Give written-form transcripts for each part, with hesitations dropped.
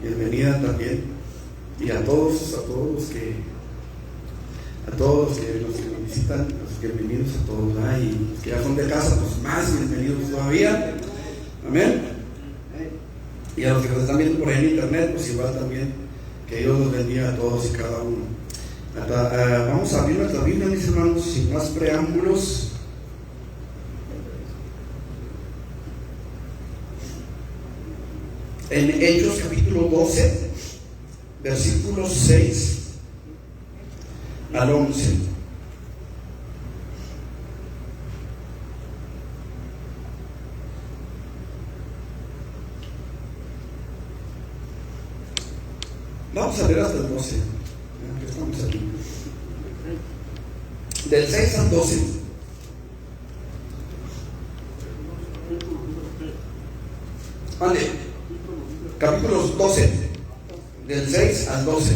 Bienvenida también, y a todos los que nos visitan, los bienvenidos a todos, ¿verdad? Y los que ya son de casa, pues más bienvenidos todavía, amén. Y a los que nos están viendo por ahí en internet, pues igual también, que Dios los bendiga a todos y cada uno. Vamos a abrir nuestra Biblia, mis hermanos, sin más preámbulos. En Hechos capítulo 12, versículos 6 al 11. Vamos a leer hasta el 12. Estamos aquí. Del 6 al 12. Ande. Capítulos 12, del 6 al 12.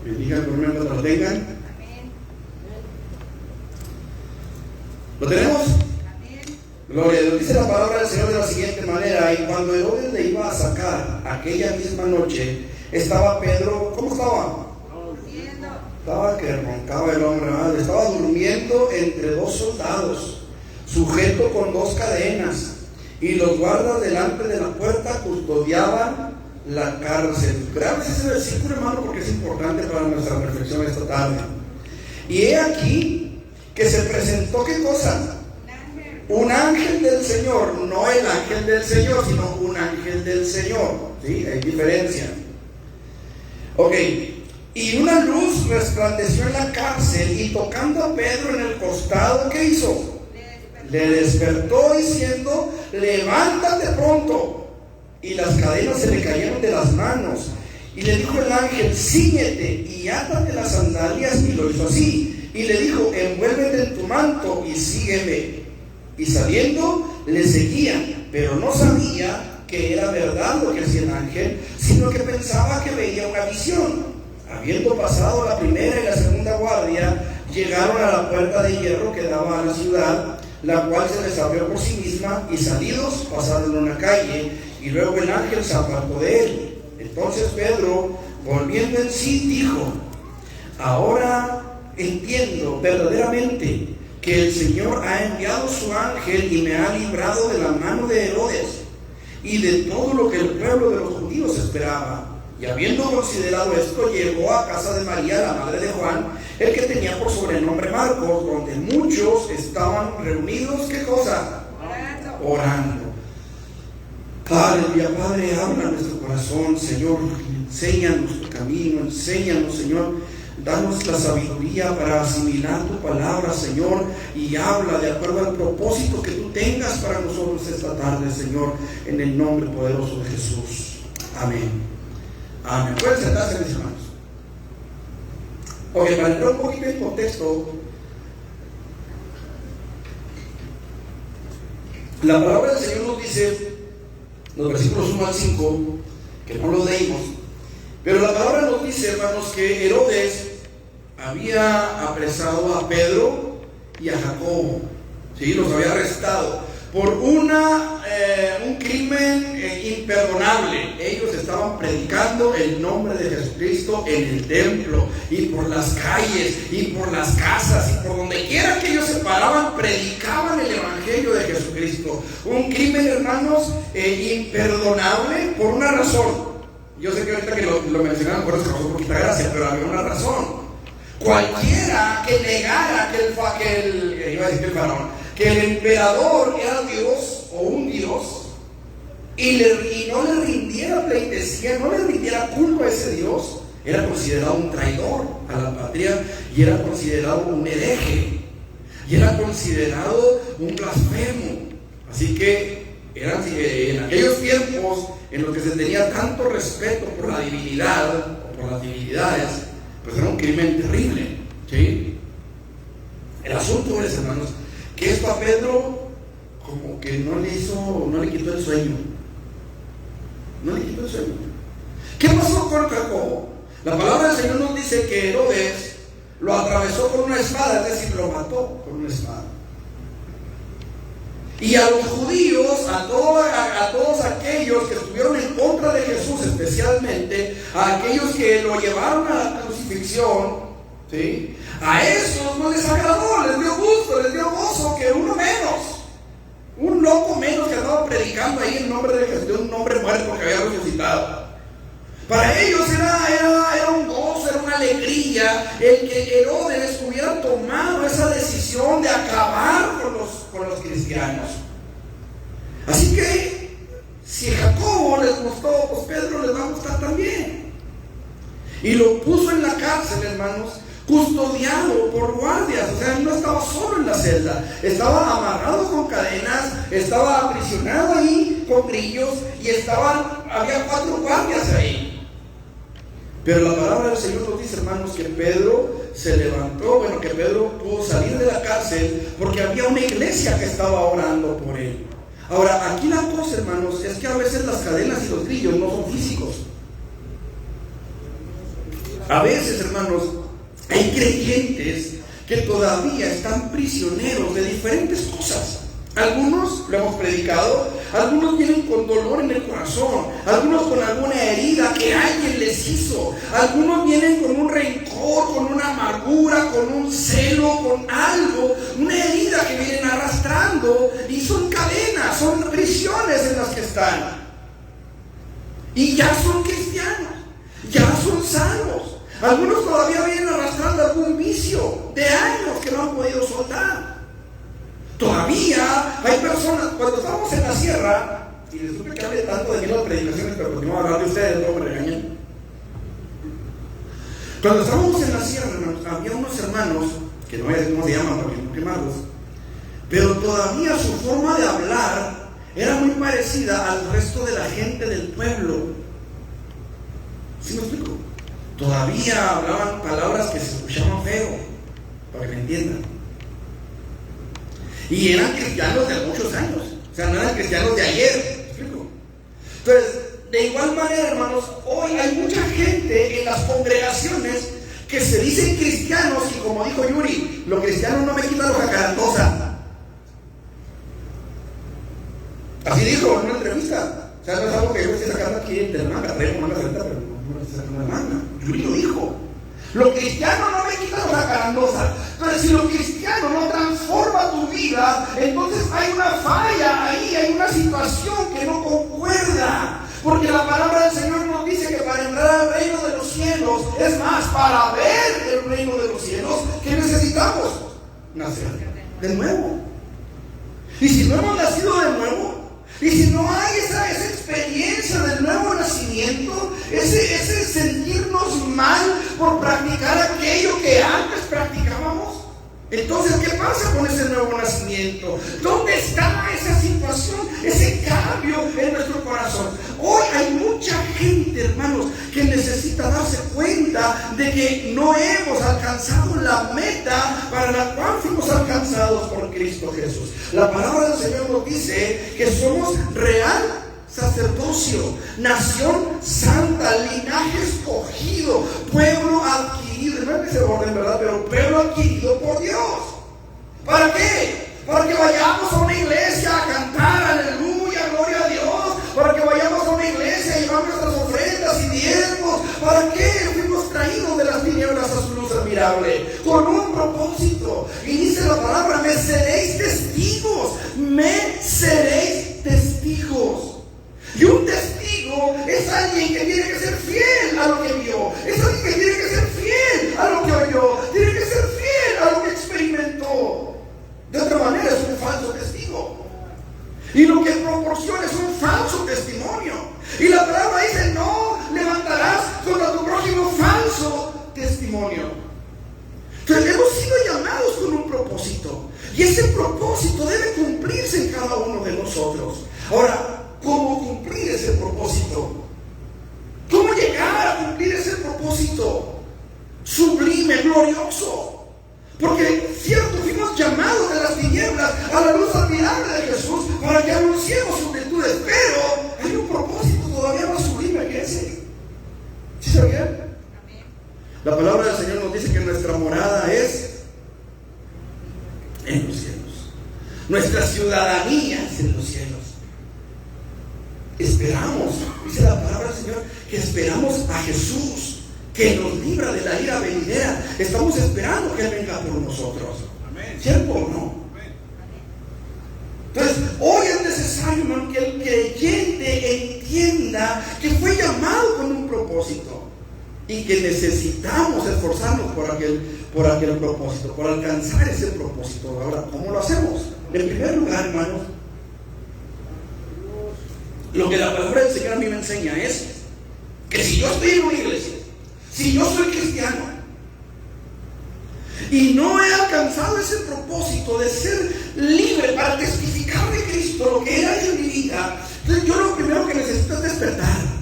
Bendiga por menos lo tengan. ¿Lo tenemos? Gloria a Dios. Dice la palabra del Señor de la siguiente manera: y cuando Herodes le iba a sacar aquella misma noche, estaba Pedro, ¿cómo estaba? Durmiendo. Estaba que roncaba el hombre, ¿verdad? Estaba durmiendo entre dos soldados, sujeto con dos cadenas. Y los guardas delante de la puerta custodiaban la cárcel. Veamos ese versículo, hermano, porque es importante para nuestra reflexión esta tarde. Y he aquí que se presentó, ¿qué cosa? Un ángel del Señor, no el ángel del Señor, sino un ángel del Señor. ¿Sí? Hay diferencia. Ok. Y una luz resplandeció en la cárcel, y tocando a Pedro en el costado, ¿qué hizo? Le despertó diciendo: levántate pronto. Y las cadenas se le cayeron de las manos. Y le dijo el ángel: cíñete y átate las sandalias. Y lo hizo así. Y le dijo: envuélvete en tu manto y sígueme. Y saliendo le seguía, pero no sabía que era verdad lo que hacía el ángel, sino que pensaba que veía una visión. Habiendo pasado la primera y la segunda guardia, llegaron a la puerta de hierro que daba a la ciudad, la cual se les abrió por sí misma, y salidos pasaron una calle, y luego el ángel se apartó de él. Entonces Pedro, volviendo en sí, dijo: ahora entiendo verdaderamente que el Señor ha enviado su ángel y me ha librado de la mano de Herodes y de todo lo que el pueblo de los judíos esperaba. Y habiendo considerado esto, llegó a casa de María, la madre de Juan, el que tenía por sobrenombre Marcos, donde muchos estaban reunidos. ¿Qué cosa? Orando. Aleluya. Padre, habla a nuestro corazón, Señor. Enséñanos tu camino, enséñanos, Señor. Danos la sabiduría para asimilar tu palabra, Señor, y habla de acuerdo al propósito que tú tengas para nosotros esta tarde, Señor, en el nombre poderoso de Jesús. Amén. Amén. Pueden sentarse, mis hermanos. Ok, para entrar un poquito en contexto, la palabra del Señor nos dice, los versículos 1 al 5, que no los leímos, pero la palabra nos dice, hermanos, que Herodes había apresado a Pedro y a Jacobo, ¿sí? Los había arrestado por un crimen imperdonable. Ellos estaban predicando el nombre de Jesucristo en el templo, y por las calles, y por las casas, y por donde quiera que ellos se paraban, predicaban el evangelio de Jesucristo. Un crimen, hermanos, imperdonable por una razón. Yo sé que ahorita que lo mencionaron, por eso causó poquita gracia, pero había una razón. Cualquiera que negara que el emperador era Dios o un Dios, y no le rindiera pleitesía, no le rindiera culto a ese Dios, era considerado un traidor a la patria, y era considerado un hereje, y era considerado un blasfemo. Así que en aquellos tiempos en los que se tenía tanto respeto por la divinidad o por las divinidades, pues era un crimen terrible, ¿sí? El asunto es, hermanos, que esto a Pedro como que no le quitó el sueño. No le quitó el sueño. ¿Qué pasó con Jacobo? La palabra del Señor nos dice que Herodes lo atravesó con una espada, es decir, lo mató con una espada. Y a los judíos, a todos aquellos que estuvieron en contra de Jesús, especialmente a aquellos que lo llevaron a la crucifixión, ¿sí? A esos no les agradó, les dio gusto, les dio gozo que uno menos, un loco menos que andaba predicando ahí en nombre de Jesús, de un hombre muerto que había resucitado. Para ellos era un gozo, era una alegría el que Herodes hubiera tomado esa decisión de acabar con los cristianos. Así que si a Jacobo les gustó, pues Pedro les va a gustar también. Y lo puso en la cárcel, hermanos, custodiado por guardias. O sea, él no estaba solo en la celda, estaba amarrado con cadenas, estaba aprisionado ahí con grillos y había 4 guardias ahí. Pero la palabra del Señor nos dice, hermanos, que Pedro se levantó, que Pedro pudo salir de la cárcel porque había una iglesia que estaba orando por él. Ahora, aquí la cosa, hermanos, es que a veces las cadenas y los grillos no son físicos. A veces, hermanos, hay creyentes que todavía están prisioneros de diferentes cosas. Algunos, lo hemos predicado, algunos vienen con dolor en el corazón, algunos con alguna herida que alguien les hizo, algunos vienen con un rencor, con una amargura, con un celo, con algo, una herida que vienen arrastrando, y son cadenas, son prisiones en las que están. Y ya son cristianos, ya son salvos. Algunos todavía vienen arrastrando algún vicio de años que no han podido soltar. Todavía hay personas, cuando estábamos en la sierra, y disculpe que hable tanto de mí en las predicaciones, pero continuamos a hablar de ustedes, no me regañen. Cuando estábamos en la sierra, hermanos, había unos hermanos, que no voy a decir cómo se llaman para no quemarlos, pero todavía su forma de hablar era muy parecida al resto de la gente del pueblo. ¿Sí me explico? Todavía hablaban palabras que se escuchaban feo, para que me entiendan. Y eran cristianos de muchos años, o sea, no eran cristianos de ayer. ¿Me explico? Entonces, de igual manera, hermanos, hoy hay mucha gente en las congregaciones que se dicen cristianos, y como dijo Yuri, los cristianos no me quitan los jacarandosa. Así dijo en una entrevista. O sea, no es algo que yo estoy sacando aquí de la manga, traigo manga suelta, pero no estoy sacando la manga. Yuri lo dijo. Los cristianos no me quitan los jacarandosa. Entonces, si lo cristiano no transforma tu vida, entonces hay una falla ahí, hay una situación que no concuerda. Porque la palabra del Señor nos dice que para entrar al reino de los cielos, es más, para ver el reino de los cielos, ¿qué necesitamos? Nacer de nuevo. Y si no hemos nacido de nuevo, y si no hay esa experiencia del nuevo nacimiento, ese sentirnos mal por practicar aquello que antes practicábamos, entonces, ¿qué pasa con ese nuevo nacimiento? ¿Dónde está esa situación, ese cambio en nuestro corazón? Hoy hay mucha gente, hermanos, que necesita darse cuenta de que no hemos alcanzado la meta para la cual fuimos alcanzados por Cristo Jesús. La palabra del Señor nos dice que somos real sacerdocio, nación santa, linaje escogido, pueblo adquirido, no es ese orden, ¿verdad? Pero pueblo adquirido por Dios. ¿Para qué? Para que vayamos a una iglesia a cantar aleluya, gloria a Dios, para que vayamos a una iglesia a llevar nuestras ofrendas y diezmos. ¿Para qué? Fuimos traídos de las tinieblas a su luz admirable, con un propósito. Y dice la palabra, me seréis testigos, me seréis testigos. Y un testigo es alguien que tiene que ser fiel a lo que vio, es alguien que tiene que ser fiel a lo que oyó, tiene que ser fiel a lo que experimentó. De otra manera es un falso testigo. Y lo que proporciona es un falso testimonio. Y la palabra dice, no levantarás contra tu prójimo falso testimonio. Entonces hemos sido llamados con un propósito. Y ese propósito debe cumplirse en cada uno de nosotros. Ahora, ¿cómo cumplir ese propósito? ¿Cómo llegar a cumplir ese propósito? Sublime, glorioso. Porque, cierto, fuimos llamados de las tinieblas a la luz admirable de Jesús para que anunciemos sus virtudes. Pero hay un propósito todavía más sublime que ese. ¿Sí sabían? La palabra del Señor nos dice que nuestra morada es en los cielos. Nuestra ciudadanía es en los cielos. esperamos, dice la palabra del Señor, que esperamos a Jesús, que nos libra de la ira venidera. Estamos esperando que Él venga por nosotros. Amén. ¿Cierto o no? Amén. Entonces, hoy es necesario, hermano, que el creyente entienda que fue llamado con un propósito y que necesitamos esforzarnos por aquel propósito, por alcanzar ese propósito. Ahora, ¿cómo lo hacemos? En primer lugar, hermanos, lo que la palabra del Señor a mí me enseña es que si yo estoy en una iglesia, si yo soy cristiano y no he alcanzado ese propósito de ser libre para testificar de Cristo, lo que era en mi vida, entonces yo lo primero que necesito es despertar.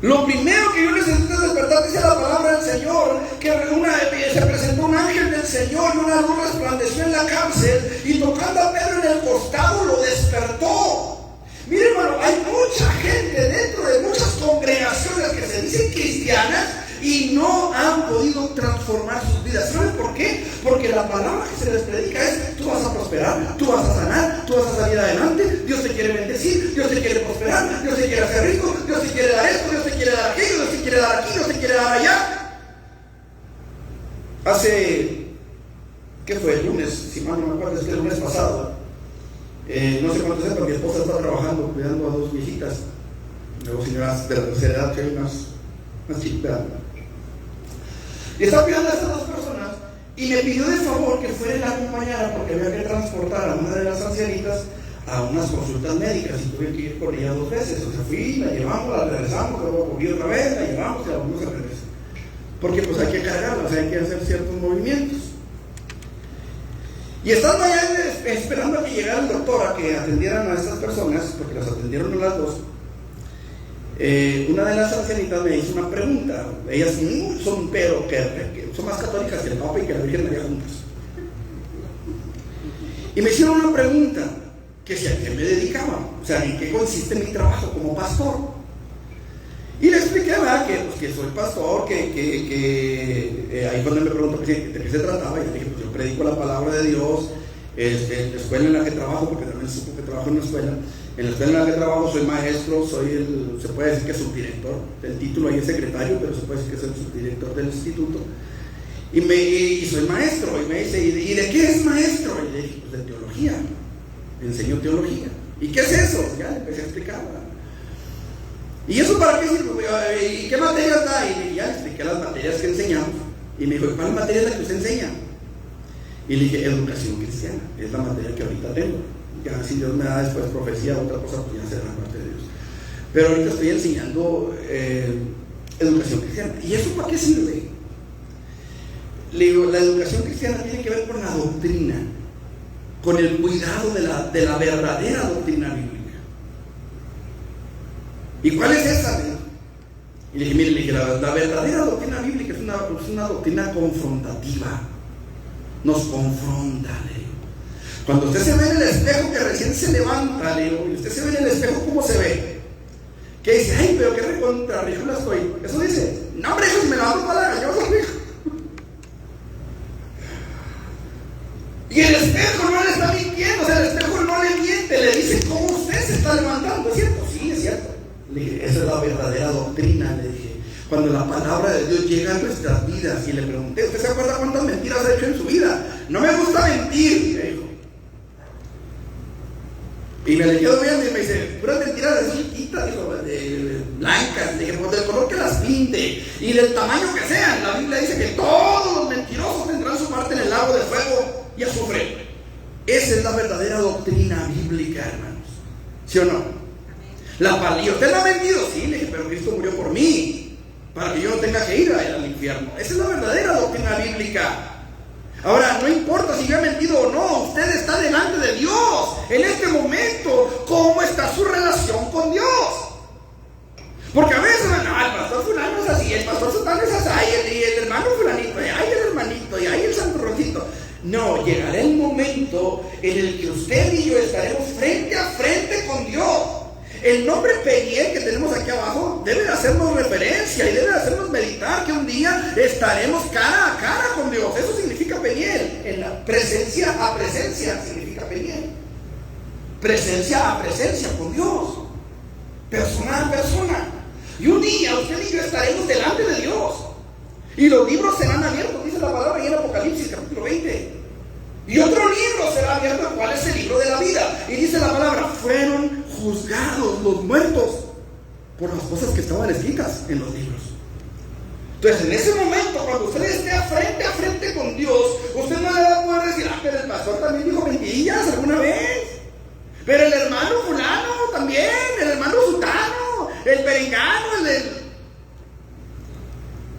Lo primero que yo necesito es despertar, dice la palabra del Señor, que se presentó un ángel del Señor y una luz resplandeció en la cárcel y tocando a Pedro en el costado lo despertó. Mire, hermano, hay mucha gente dentro de muchas congregaciones que se dicen cristianas y no han podido transformar sus vidas. ¿Saben por qué? Porque la palabra que se les predica es: tú vas a prosperar, tú vas a sanar, tú vas a salir adelante, Dios te quiere bendecir, Dios te quiere prosperar, Dios te quiere hacer rico, Dios te quiere dar esto, Dios te quiere dar aquello, Dios te quiere dar aquí, Dios te quiere dar allá. Hace, ¿qué fue? El lunes, si mal no me acuerdo, es que el lunes pasado, no sé cuánto sepan, mi esposa está trabajando cuidando a dos viejitas, luego señoras de la tercera edad, que hay unas chicas. Y estaba cuidando a estas dos personas y me pidió de favor que fuera y la acompañara porque había que transportar a una de las ancianitas a unas consultas médicas y tuve que ir con ella 2 veces. O sea, fui, la llevamos, la regresamos, luego volví otra vez, la llevamos y la volvimos a regresar. Porque pues hay que cargarla, o sea, hay que hacer ciertos movimientos. Y estando allá esperando a que llegara el doctor a que atendieran a estas personas, porque las atendieron a las dos, una de las ancianitas me hizo una pregunta. Ellas son pero que son más católicas que el Papa y que la Virgen María juntas. Y me hicieron una pregunta, que si a qué me dedicaba, o sea, en qué consiste mi trabajo como pastor. Y le expliqué, ¿verdad? Que soy pastor, ahí cuando me preguntó de qué se trataba, y le dije, pues yo predico la palabra de Dios, en la escuela en la que trabajo, porque también supo que trabajo en una escuela. En la escuela en la que trabajo soy maestro, se puede decir que subdirector. El título ahí es secretario, pero se puede decir que soy subdirector del instituto. Y soy maestro. Y me dice, ¿y de qué es maestro? Y le dije, pues de teología. Enseño teología. ¿Y qué es eso? Ya le empecé a explicar, ¿verdad? ¿Y eso para qué sirve? ¿Y qué materias da? Y ya le expliqué las materias que enseñamos. Y me dijo, ¿cuál materia es la que usted enseña? Y le dije, educación cristiana. Es la materia que ahorita tengo. Ya si Dios me da después profecía o otra cosa, pues ya será la parte de Dios. Pero ahorita estoy enseñando educación cristiana. ¿Y eso para qué sirve? Le digo, la educación cristiana tiene que ver con la doctrina, con el cuidado de la verdadera doctrina bíblica. ¿Y cuál es esa? Y le dije, mire, la verdadera doctrina bíblica es una doctrina confrontativa. Nos confronta, le digo. Cuando usted se ve en el espejo que recién se levanta, le digo, y usted se ve en el espejo, ¿cómo se ve? Que dice, ay, pero qué recontra ridícula estoy. Eso dice, no, hombre, hijo, si me levanto para la gallosa, hijo. Y el espejo no le está mintiendo, o sea, el espejo no le miente, le dice cómo usted se está levantando. ¿Es cierto? Sí, es cierto. Le dije, esa es la verdadera doctrina, le dije. Cuando la palabra de Dios llega a nuestras vidas, y le pregunté, ¿usted se acuerda cuántas mentiras ha hecho en su vida? No me gusta mentir, me dijo. Y me le quedo viendo y me dice, puras mentiras de chiquitas, dijo, de blancas, dije, pues del color que las pinte y del tamaño que sean. La Biblia dice que todos los mentirosos tendrán su parte en el lago de fuego y azufre. Esa es la verdadera doctrina bíblica, hermanos. ¿Sí o no? ¿Y usted no ha mentido? Sí, le dije, pero Cristo murió por mí, para que yo no tenga que ir al infierno. Esa es la verdadera doctrina bíblica. Ahora, no importa si yo he mentido o no, usted está delante de Dios en este momento. ¿Cómo está su relación con Dios? Porque a veces, no, el pastor fulano es así, el pastor sultano es así, y el hermano fulanito, y hay el hermanito, y hay el santo rosito. No, llegará el momento en el que usted y yo estaremos frente a frente con Dios. El nombre Peniel que tenemos aquí abajo debe de hacernos referencia y debe de hacernos meditar que un día estaremos cara a cara con Dios. Eso significa Peniel. En la presencia a presencia significa Peniel. presencia a presencia con Dios, persona a persona. Y un día usted y yo estaremos delante de Dios y los libros serán abiertos, dice la palabra ahí en Apocalipsis capítulo 20. Y otro libro será abierto, ¿cuál es el libro de la vida? Y dice la palabra, fueron juzgados los muertos por las cosas que estaban escritas en los libros. Entonces, en ese momento, cuando usted esté frente a frente con Dios, usted no le va a poder decir, pero el pastor también dijo mentiras alguna vez. Pero el hermano fulano también, el hermano sutano, el perengano,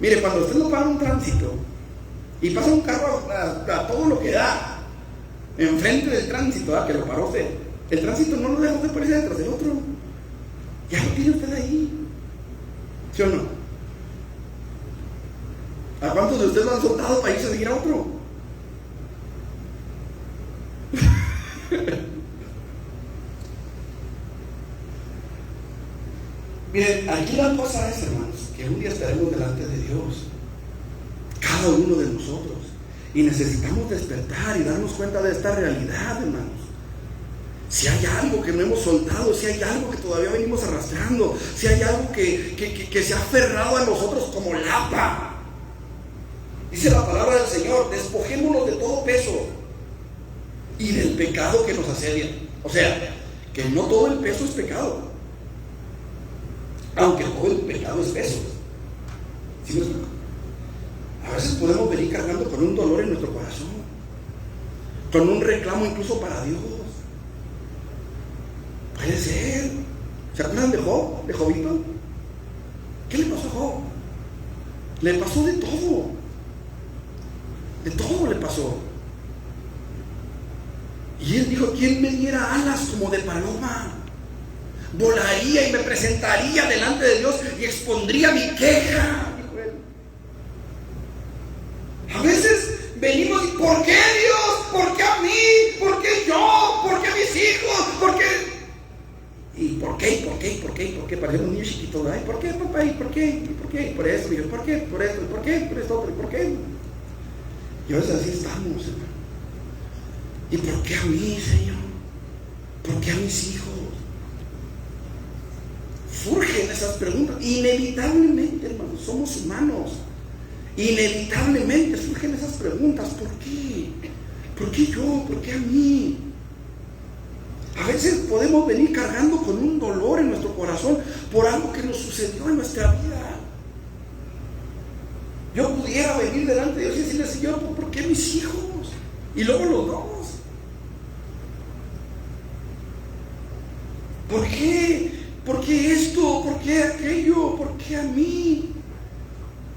Mire, cuando usted lo para un tránsito y pasa un carro a todo lo que da enfrente del tránsito, que lo paró usted, el tránsito no lo deja usted por irse detrás del otro. Ya lo tiene usted ahí. ¿Sí o no? ¿A cuántos de ustedes lo han soltado para irse a seguir a otro? Miren, aquí la cosa es, hermanos, que un día estaremos delante de Dios, cada uno de nosotros, y necesitamos despertar y darnos cuenta de esta realidad, hermanos. Si hay algo que no hemos soltado, si hay algo que todavía venimos arrastrando, si hay algo que se ha aferrado a nosotros como lapa. Dice la palabra del Señor, despojémonos de todo peso y del pecado que nos asedia. O sea, que no todo el peso es pecado, aunque todo el pecado es peso. ¿Sí me explico? A veces podemos venir cargando con un dolor en nuestro corazón, con un reclamo incluso para Dios. Puede ser. ¿Se acuerdan de Job? ¿De Jobito? ¿Qué le pasó a Job? Le pasó de todo. De todo le pasó. Y él dijo, ¿quién me diera alas como de paloma? Volaría y me presentaría delante de Dios y expondría mi queja. Dijo él. A veces venimos y ¿por qué Dios? ¿Por qué a mí? ¿Por qué yo? ¿Por qué a mis hijos? ¿Por qué? ¿Y por qué? ¿Por qué? ¿Por qué? ¿Por qué? Parecemos un niño chiquito, ¿verdad? ¿Por qué, papá? ¿Y por qué? ¿Y por qué? Por eso, Dios. ¿Por qué? Por esto. ¿Por qué? Por esto otro. ¿Y por qué? Y a veces así estamos, hermano. ¿Y por qué a mí, Señor? ¿Por qué a mis hijos? Surgen esas preguntas. Inevitablemente, hermanos, somos humanos. Inevitablemente surgen esas preguntas. ¿Por qué? ¿Por qué yo? ¿Por qué a mí? A veces podemos venir cargando con un dolor en nuestro corazón por algo que nos sucedió en nuestra vida. Yo pudiera venir delante de Dios y decirle, Señor, ¿por qué mis hijos? Y luego los dos. ¿Por qué? ¿Por qué esto? ¿Por qué aquello? ¿Por qué a mí?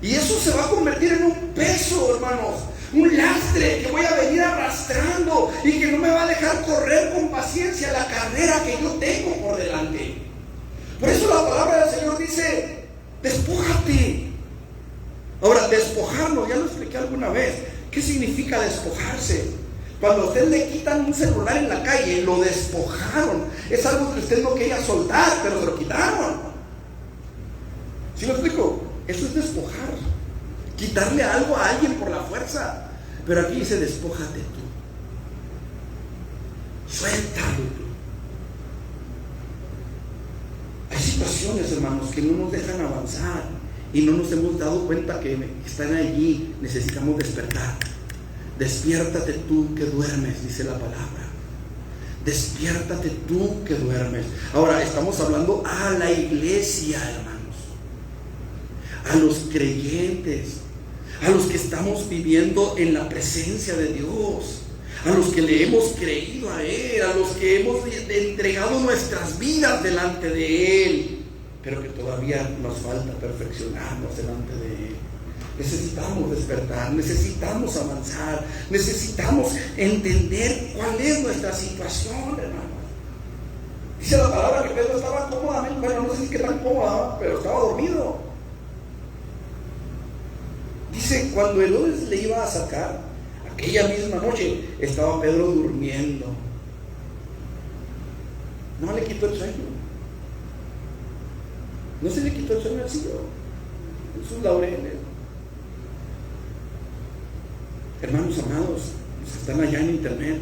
Y eso se va a convertir en un peso, hermanos. Un lastre que voy a venir arrastrando y que no me va a dejar correr con paciencia la carrera que yo tengo por delante. Por eso la palabra del Señor dice, despójate. Ahora, despojarnos, ya lo expliqué alguna vez. ¿Qué significa despojarse? Cuando a usted le quitan un celular en la calle, lo despojaron. Es algo que usted no quería soltar, pero se lo quitaron. ¿Sí lo explico? Eso es despojar. Quitarle algo a alguien por la fuerza. Pero aquí dice, despójate tú. Suéltalo tú. Hay situaciones, hermanos, que no nos dejan avanzar y no nos hemos dado cuenta que están allí. Necesitamos despertar. Despiértate tú que duermes, dice la palabra. Despiértate tú que duermes. Ahora estamos hablando a la iglesia, hermanos, a los creyentes, a los que estamos viviendo en la presencia de Dios, a los que le hemos creído a Él, a los que hemos entregado nuestras vidas delante de Él, pero que todavía nos falta perfeccionarnos delante de Él. Necesitamos despertar, necesitamos avanzar, necesitamos entender cuál es nuestra situación, hermano. Dice la palabra que Pedro estaba cómodamente, bueno, no sé si qué tan cómoda, pero estaba dormido. Dice, cuando Herodes le iba a sacar, aquella misma noche estaba Pedro durmiendo. No le quitó el sueño. No se le quitó el sueño al Señor en sus laureles. Hermanos amados, los que están allá en internet,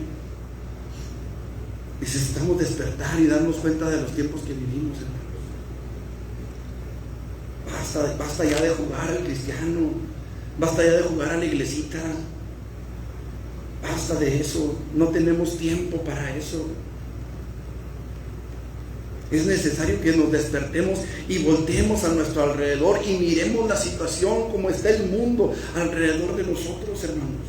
Necesitamos despertar y darnos cuenta de los tiempos que vivimos, hermanos. Basta ya de jugar al cristiano, basta ya de jugar a la iglesita, basta de eso, no tenemos tiempo para eso. Es necesario que nos despertemos y volteemos a nuestro alrededor y miremos la situación, como está el mundo alrededor de nosotros, hermanos.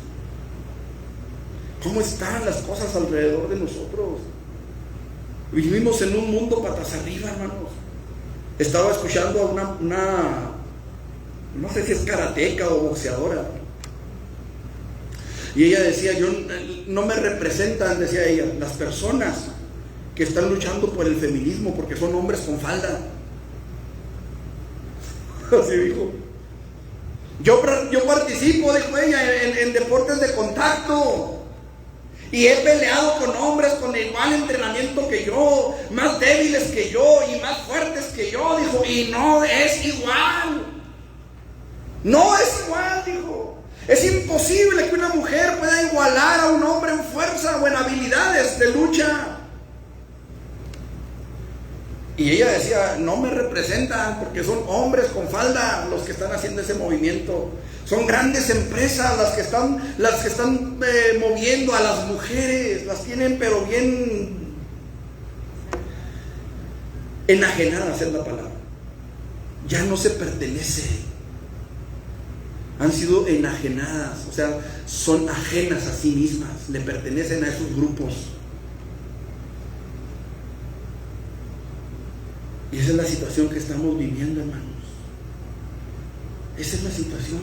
¿Cómo están las cosas alrededor de nosotros? Vivimos en un mundo patas arriba, hermanos. Estaba escuchando a una no sé si es karateca o boxeadora, y ella decía, no me representan, decía ella, las personas que están luchando por el feminismo porque son hombres con falda. Así dijo. Yo participo, dijo ella, en deportes de contacto, y he peleado con hombres con igual entrenamiento que yo, más débiles que yo y más fuertes que yo, dijo, y no es igual. No es igual, dijo. Es imposible que una mujer pueda igualar a un hombre en fuerza o en habilidades de lucha. Y ella decía, no me representan porque son hombres con falda los que están haciendo ese movimiento. Son grandes empresas las que están moviendo a las mujeres, las tienen pero bien enajenadas, es la palabra. Ya no se pertenece. Han sido enajenadas, o sea, son ajenas a sí mismas, le pertenecen a esos grupos. Y esa es la situación que estamos viviendo, hermanos. Esa es la situación.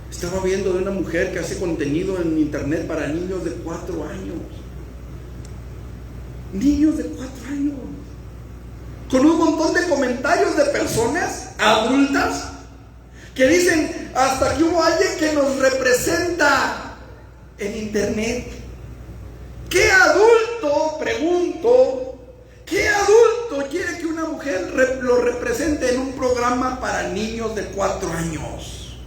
Estaba viendo de una mujer que hace contenido en internet para niños de 4 años. Niños de 4 años. Con un montón de comentarios de personas adultas que dicen, hasta que hubo alguien que nos representa en internet. ¿Qué adulto, pregunto, qué adulto quiere que una mujer lo represente en un programa para niños de 4 años?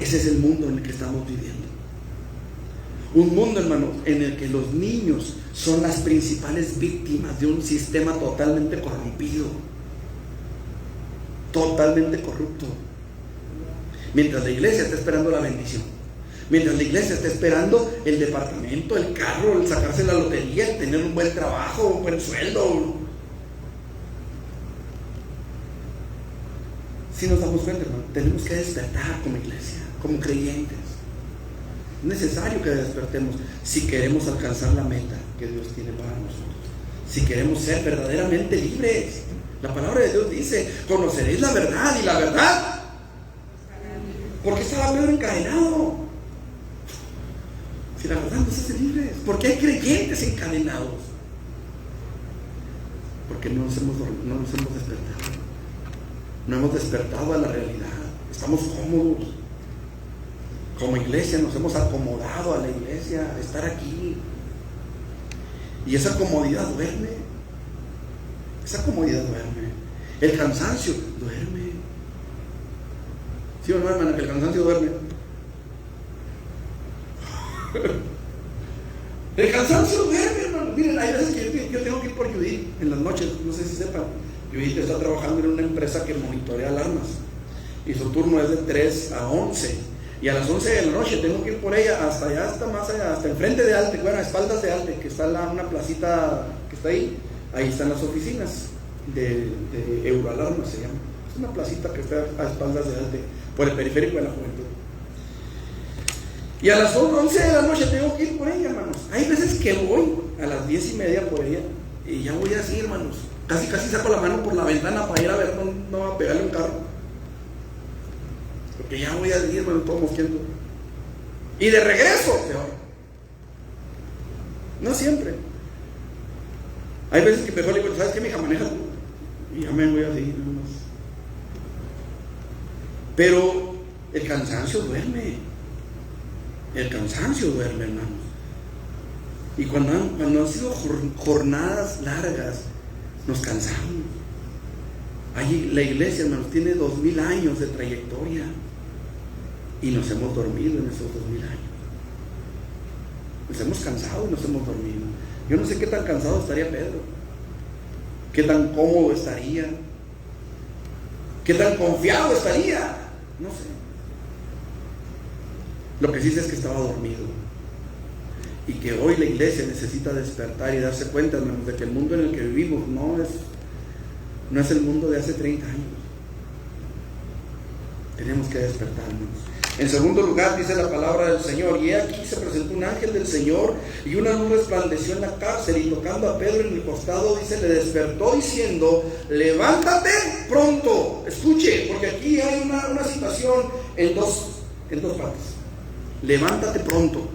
Ese es el mundo en el que estamos viviendo. Un mundo, hermanos, en el que los niños son las principales víctimas de un sistema totalmente corrompido, totalmente corrupto. Mientras la iglesia está esperando la bendición, mientras la iglesia está esperando el departamento, el carro, el sacarse la lotería, el tener un buen trabajo, un buen sueldo. Si nos damos cuenta, hermano, tenemos que despertar como iglesia, como creyentes. Es necesario que despertemos si queremos alcanzar la meta que Dios tiene para nosotros, si queremos ser verdaderamente libres. La palabra de Dios dice, conoceréis la verdad, y la verdad. ¿Por qué estaba Pedro encadenado? Si la verdad nos hace libres. ¿Por qué hay creyentes encadenados? Porque no nos hemos despertado. No hemos despertado a la realidad. Estamos cómodos. Como iglesia nos hemos acomodado a la iglesia, a estar aquí. Y esa comodidad duerme. Esa comodidad duerme. El cansancio duerme. ¿Sí o no, hermana? Que el cansancio duerme. El cansancio duerme, hermano. Miren, hay veces que yo tengo que ir por Judith en las noches. No sé si sepan. Judith está trabajando en una empresa que monitorea alarmas. Y su turno es de 3 a 11. Y a las 11 de la noche tengo que ir por ella hasta allá, hasta más allá, hasta enfrente de Alte, bueno, a espaldas de Alte, que está una placita que está ahí. Ahí están las oficinas de Euroalarma, se llama. Es una placita que está a espaldas de Alte, por el periférico de la juventud. Y a las 11 de la noche tengo que ir por ella, hermanos. Hay veces que voy a las 10:30 por ella y ya voy así, hermanos. Casi saco la mano por la ventana para ir a ver no va a pegarle un carro. Porque ya voy a ir, hermano, todo mosqueando. Y de regreso, peor. No siempre. Hay veces que mejor le digo, ¿sabes qué, mija? Maneja tú. Y ya me voy a seguir nomás. Pero el cansancio duerme. El cansancio duerme, hermanos. Y cuando han sido jornadas largas, nos cansamos. La iglesia, hermanos, tiene 2000 años de trayectoria. Y nos hemos dormido en esos 2000 años. Nos hemos cansado y nos hemos dormido. Yo no sé qué tan cansado estaría Pedro, qué tan cómodo estaría, qué tan confiado estaría, no sé. Lo que sí sé es que estaba dormido, y que hoy la iglesia necesita despertar y darse cuenta, hermanos, de que el mundo en el que vivimos no es el mundo de hace 30 años. Tenemos que despertarnos. En segundo lugar, dice la palabra del Señor: y he aquí se presentó un ángel del Señor, y una luz resplandeció en la cárcel, y tocando a Pedro en el costado, dice, le despertó diciendo: levántate pronto. Escuche, porque aquí hay una situación en dos partes. Levántate pronto.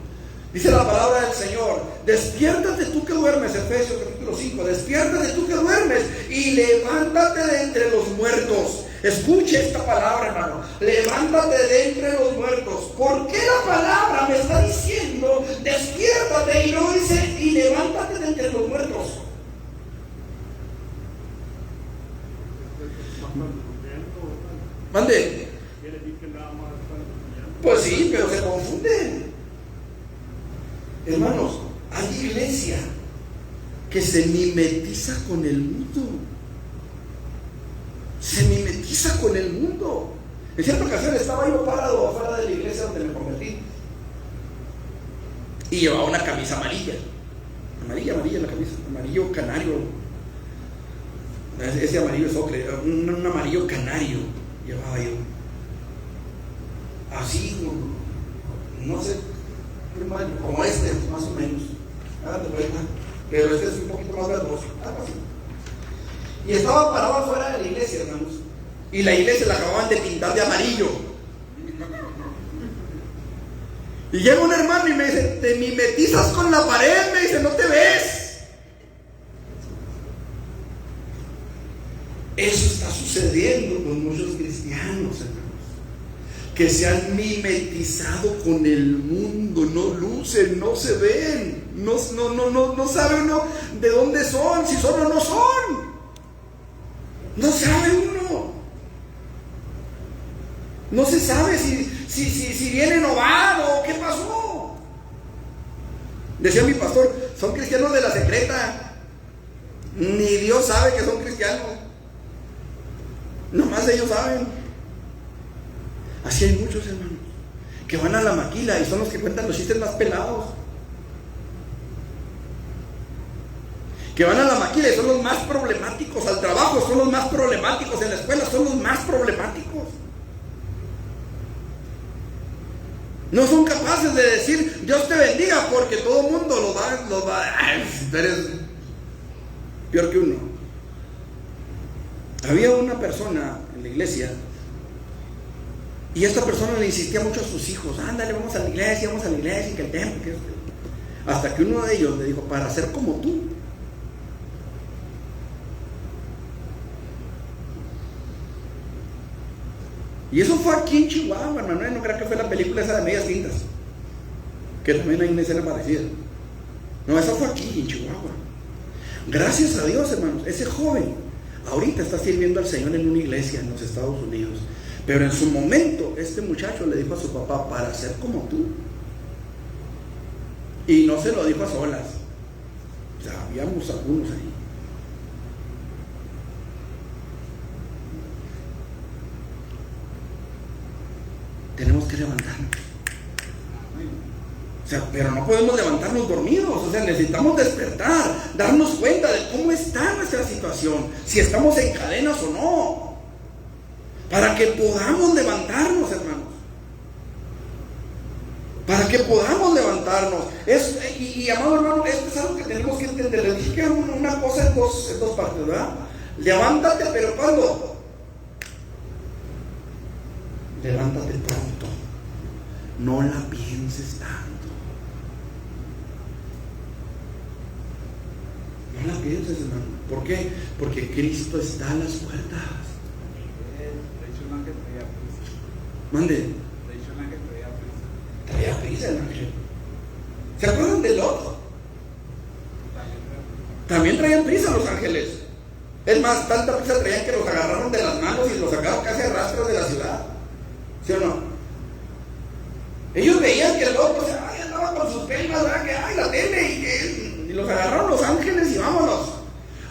Dice la palabra del Señor: despiértate tú que duermes, Efesios capítulo 5, despiértate tú que duermes y levántate de entre los muertos. Escuche esta palabra, hermano: levántate de entre los muertos. ¿Por qué la palabra me está diciendo despiértate y no dice y levántate de entre los muertos? Mande. Pues sí, pero se confunden. Hermanos, hay iglesia que se mimetiza con el mundo. Se mimetiza con el mundo. En cierta ocasión estaba yo parado afuera de la iglesia donde me convertí, y llevaba una camisa amarilla la camisa, amarillo canario. Ese amarillo es ocre, un amarillo canario llevaba yo. Así, no sé, como este, más o menos. Hágate cuenta, pero este es un poquito más verdoso, algo así. Y estaba parado afuera de la iglesia, hermanos, y la iglesia la acababan de pintar de amarillo. Y llega un hermano y me dice: te mimetizas con la pared, me dice, no te ves. Eso está sucediendo con muchos cristianos, hermanos, que se han mimetizado con el mundo. No lucen, no se ven, no sabe uno de dónde son, si son o no son. No sabe uno. No se sabe si vienen o van o qué pasó. Decía mi pastor: son cristianos de la secreta. Ni Dios sabe que son cristianos. Nomás ellos saben. Así hay muchos, hermanos, que van a la maquila y son los que cuentan los chistes más pelados. Que van a la maquila y son los más problemáticos. Al trabajo son los más problemáticos. En la escuela son los más problemáticos. No son capaces de decir Dios te bendiga, porque todo el mundo los va. Ay, eres peor que uno. Había una persona en la iglesia, y esta persona le insistía mucho a sus hijos: ándale, vamos a la iglesia, y que el templo, que esto. Hasta que uno de ellos le dijo: para ser como tú. Y eso fue aquí en Chihuahua, hermano. No creo que fue la película esa de Medias Tintas, que también hay una escena parecida. No, eso fue aquí en Chihuahua. Gracias a Dios, hermanos, ese joven ahorita está sirviendo al Señor en una iglesia en los Estados Unidos. Pero en su momento, este muchacho le dijo a su papá: para ser como tú. Y no se lo dijo a solas. O sea, habíamos algunos ahí. Tenemos que levantarnos. O sea, pero no podemos levantarnos dormidos. O sea, necesitamos despertar, darnos cuenta de cómo está nuestra situación, si estamos en cadenas o no, para que podamos levantarnos, hermanos. Para que podamos levantarnos. Y amado hermano, esto es algo que tenemos que entender. Les dije que una cosa en dos partes, ¿verdad? Levántate, pero ¿cuándo? Levántate pronto. No la pienses tanto. No la pienses, hermano. ¿Por qué? Porque Cristo está a las puertas. Mande. Traía prisa el ángel. ¿Se acuerdan de Lot? También traían prisa los ángeles. Es más, tanta prisa traían que los agarraron de las manos y los sacaron casi a rastros de la ciudad. ¿Sí o no? Ellos veían que el Lot, andaba con sus penas, ¿verdad? Que los agarraron los ángeles y vámonos.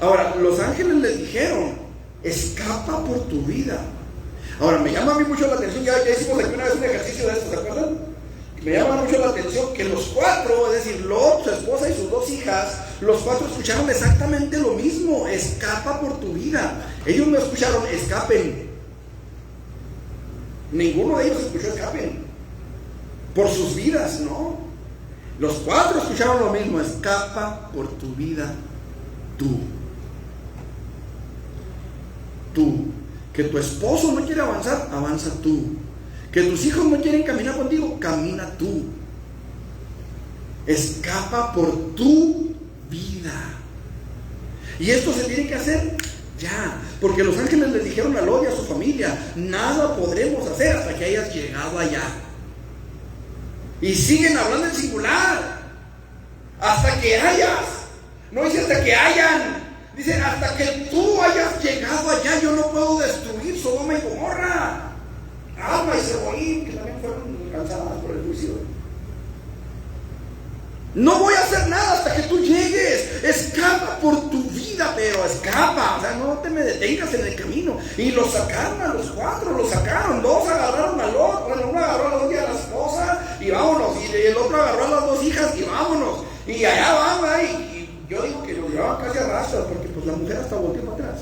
Ahora, los ángeles les dijeron: escapa por tu vida. Ahora, me llama a mí mucho la atención, ya hicimos aquí una vez un ejercicio de esto, ¿se acuerdan? Me llama mucho la atención que los cuatro, es decir, Lot, su esposa y sus dos hijas, los cuatro escucharon exactamente lo mismo: escapa por tu vida. Ellos no escucharon escapen. Ninguno de ellos escuchó escapen por sus vidas, no. Los cuatro escucharon lo mismo: escapa por tu vida tú. Tú. Que tu esposo no quiere avanzar, avanza tú. Que tus hijos no quieren caminar contigo, camina tú. Escapa por tu vida. Y esto se tiene que hacer ya, porque los ángeles les dijeron a Lot y a su familia: nada podremos hacer hasta que hayas llegado allá. Y siguen hablando en singular: hasta que hayas. No dice hasta que hayan, dice hasta que tú hayas llegado allá. Yo no puedo destruir Sodoma y Gomorra, Adma y Zeboim, que también fueron alcanzadas por el juicio. No voy a hacer nada hasta que tú llegues. Escapa por tu vida, pero escapa. O sea, no te me detengas en el camino. Y los sacaron a los cuatro, los sacaron. Dos agarraron al otro. Bueno, uno agarró a la dos y a la esposa y vámonos. Y el otro agarró a las dos hijas y vámonos. Y allá van, ¿verdad? Y yo digo que lo llevaban casi a rastras, porque pues la mujer hasta volteó para atrás.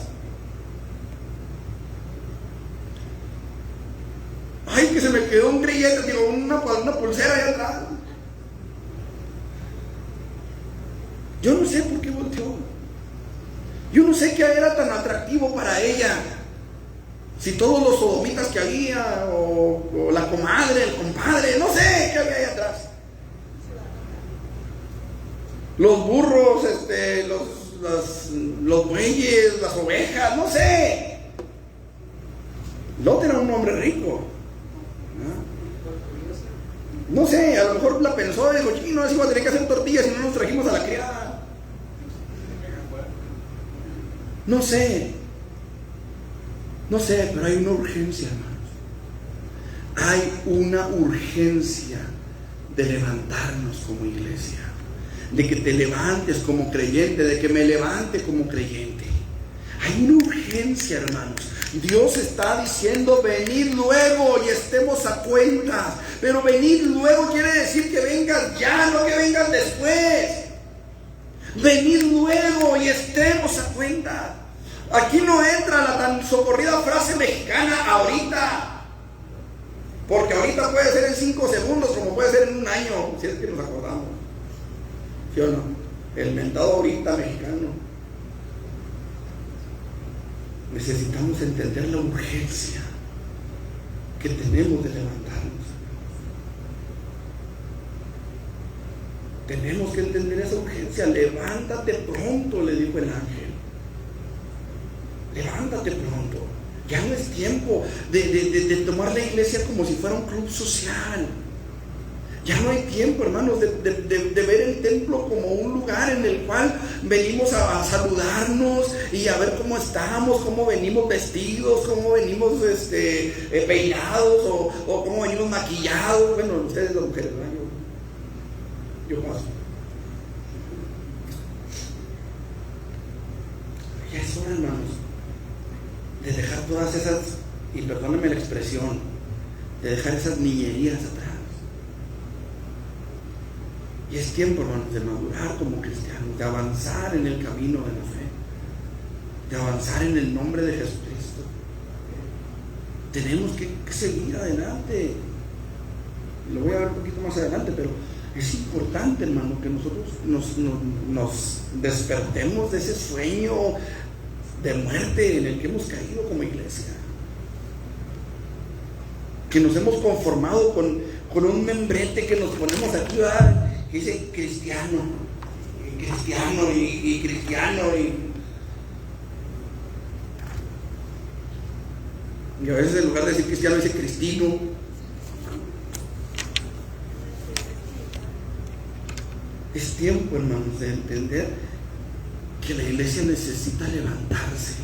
Ay, que se me quedó un grillete, digo, una pulsera allá atrás. Yo no sé por qué volteó. Yo no sé qué era tan atractivo para ella. Si todos los sodomitas que había, o la comadre, el compadre, no sé qué había ahí atrás. Los burros, los bueyes, las ovejas, no sé. Lot era un hombre rico. No sé, a lo mejor la pensó y dijo: chino, así va a tener que hacer tortillas si no nos trajimos a la criada. No sé, pero hay una urgencia, hermanos. Hay una urgencia de levantarnos como iglesia, de que te levantes como creyente, de que me levante como creyente. Hay una urgencia, hermanos. Dios está diciendo: venid luego y estemos a cuentas. Pero venid luego quiere decir que vengas ya, no que vengas después. Venid luego y estemos a cuentas. Aquí no entra la tan socorrida frase mexicana ahorita, porque ahorita puede ser en 5 segundos como puede ser en un año, si es que nos acordamos. ¿Sí o no? El mentado ahorita mexicano. Necesitamos entender la urgencia que tenemos de levantarnos. Tenemos que entender esa urgencia. Levántate pronto, le dijo el ángel. Levántate pronto. Ya no es tiempo de tomar la iglesia como si fuera un club social. Ya no hay tiempo, hermanos, de ver el templo como un lugar en el cual venimos a saludarnos y a ver cómo estamos, cómo venimos vestidos, cómo venimos peinados o cómo venimos maquillados. Bueno, ustedes las mujeres, ¿verdad? Yo paso. Ya es hora, hermanos, de dejar todas esas, y perdónenme la expresión, de dejar esas niñerías atrás. Y es tiempo, hermanos, de madurar como cristianos, de avanzar en el camino de la fe, de avanzar en el nombre de Jesucristo. Tenemos que seguir adelante. Lo voy a ver un poquito más adelante, pero es importante, hermano, que nosotros nos despertemos de ese sueño de muerte en el que hemos caído como iglesia. Que nos hemos conformado con un membrete que nos ponemos aquí, ¿verdad? Que dice cristiano y cristiano. Y a veces en lugar de decir cristiano dice cristino. Es tiempo, hermanos, de entender que la iglesia necesita levantarse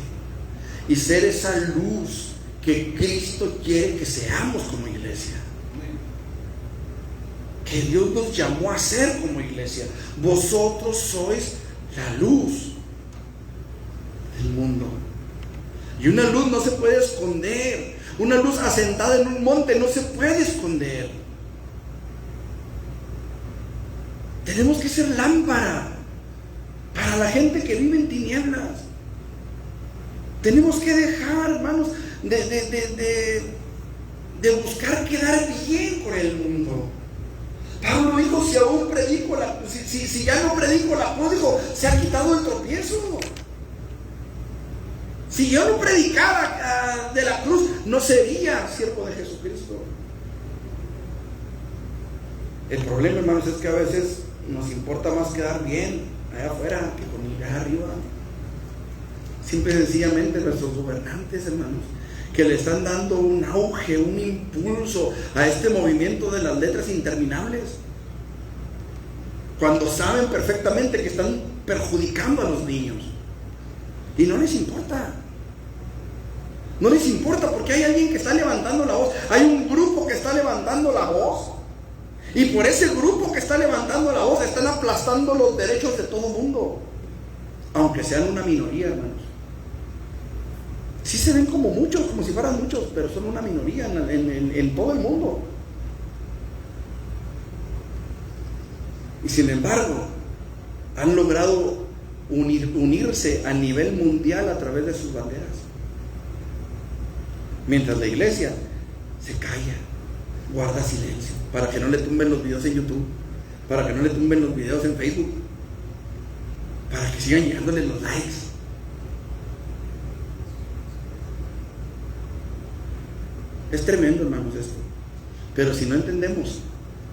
y ser esa luz que Cristo quiere que seamos como iglesia. Que Dios nos llamó a ser como iglesia. Vosotros sois la luz del mundo. Y una luz no se puede esconder. Una luz asentada en un monte no se puede esconder. Tenemos que ser lámpara para la gente que vive en tinieblas. Tenemos que dejar, hermanos, de buscar quedar bien con el mundo. Pablo dijo, si aún predico si ya no predico la cruz, dijo, se ha quitado el tropiezo. Si yo no predicara de la cruz, no sería siervo de Jesucristo. El problema, hermanos, es que a veces nos importa más quedar bien allá afuera que con ir allá arriba. Simple y sencillamente nuestros gobernantes, hermanos, que le están dando un auge, un impulso a este movimiento de las letras interminables, cuando saben perfectamente que están perjudicando a los niños. Y no les importa. No les importa, porque hay alguien que está levantando la voz. Hay un grupo que está levantando la voz. Y por ese grupo que está levantando la voz están aplastando los derechos de todo el mundo. Aunque sean una minoría, hermanos. Sí se ven como muchos, como si fueran muchos, pero son una minoría en todo el mundo. Y sin embargo, han logrado unirse a nivel mundial a través de sus banderas. Mientras la iglesia se calla, guarda silencio, para que no le tumben los videos en YouTube, para que no le tumben los videos en Facebook, para que sigan llegándole los likes. Es tremendo, hermanos, esto. Pero si no entendemos,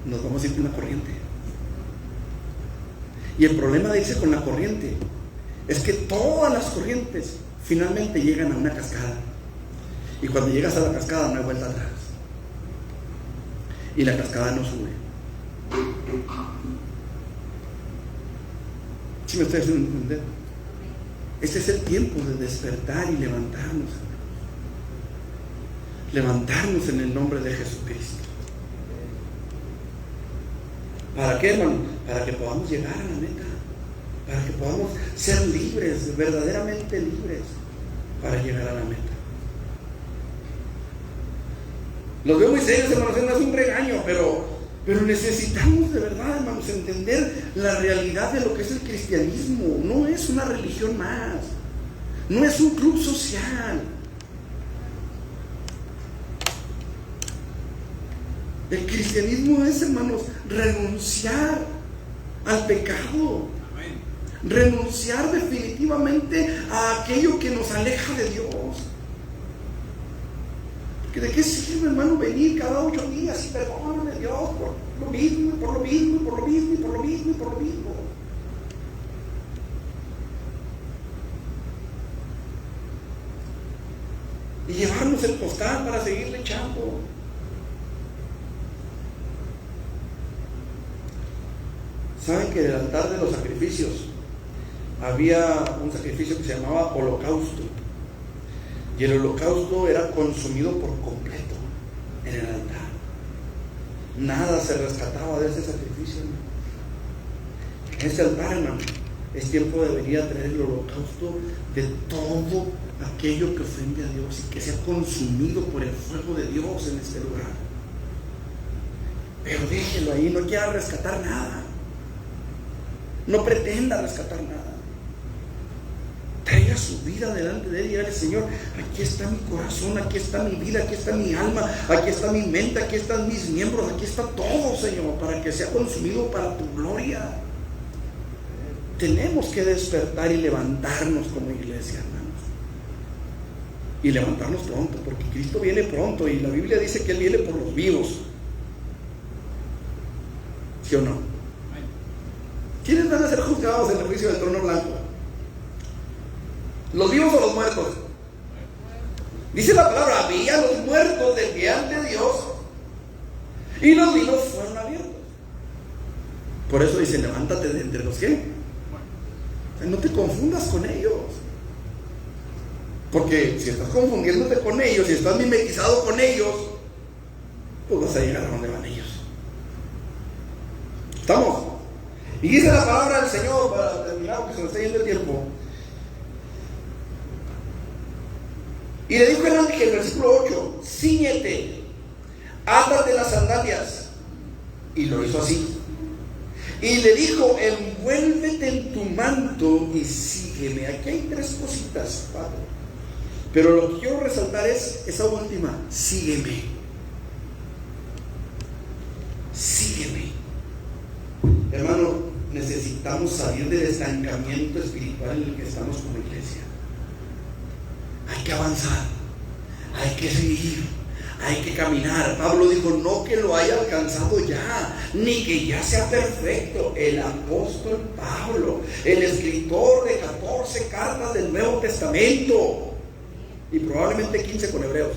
nos vamos a ir con la corriente. Y el problema de irse con la corriente es que todas las corrientes finalmente llegan a una cascada. Y cuando llegas a la cascada no hay vuelta atrás. Y la cascada no sube. ¿Sí me estoy haciendo entender? Este es el tiempo de despertar y levantarnos. Levantarnos en el nombre de Jesucristo. ¿Para qué, hermano? Para que podamos llegar a la meta. Para que podamos ser libres, verdaderamente libres, para llegar a la meta. Los veo muy serios, hermanos, no es un regaño, pero necesitamos de verdad, hermanos, entender la realidad de lo que es el cristianismo. No es una religión más, no es un club social. El cristianismo es, hermanos, renunciar al pecado, renunciar definitivamente a aquello que nos aleja de Dios. ¿De qué sirve, hermano, venir cada 8 días y perdóname, Dios, por lo mismo, por lo mismo, por lo mismo, por lo mismo, por lo mismo? Y llevarnos el costal para seguirle echando. ¿Saben que en el altar de los sacrificios había un sacrificio que se llamaba holocausto? Y el holocausto era consumido por completo en el altar. Nada se rescataba de ese sacrificio. En ese altar, hermano, es tiempo de venir a traer el holocausto de todo aquello que ofende a Dios y que sea consumido por el fuego de Dios en este lugar. Pero déjelo ahí, no quiera rescatar nada. No pretenda rescatar nada. Traiga su vida delante de Él y dígale: Señor, aquí está mi corazón, aquí está mi vida, aquí está mi alma, aquí está mi mente, aquí están mis miembros, aquí está todo, Señor, para que sea consumido para tu gloria. Tenemos que despertar y levantarnos como iglesia, hermanos. Y levantarnos pronto, porque Cristo viene pronto y la Biblia dice que Él viene por los vivos. ¿Sí o no? ¿Quiénes van a ser juzgados en el juicio del trono blanco? ¿Los vivos o los muertos? Dice la palabra: había los muertos delante de Dios y los vivos fueron abiertos. Por eso dice: levántate de entre los que. O sea, no te confundas con ellos. Porque si estás confundiéndote con ellos, si estás mimetizado con ellos, pues vas a llegar a donde van ellos. ¿Estamos? Y dice la palabra del Señor, para terminar, porque se nos está yendo el tiempo. Y le dijo el ángel, versículo 8: Cíñete, átate las sandalias. Y lo hizo así. Y le dijo: envuélvete en tu manto y sígueme. Aquí hay tres cositas, Padre, pero lo que quiero resaltar es esa última: sígueme. Sígueme. Hermano, necesitamos salir del estancamiento espiritual en el que estamos como iglesia. Hay que avanzar, hay que seguir, hay que caminar. Pablo dijo: no que lo haya alcanzado ya, ni que ya sea perfecto. El apóstol Pablo, el escritor de 14 cartas del Nuevo Testamento, y probablemente 15 con Hebreos.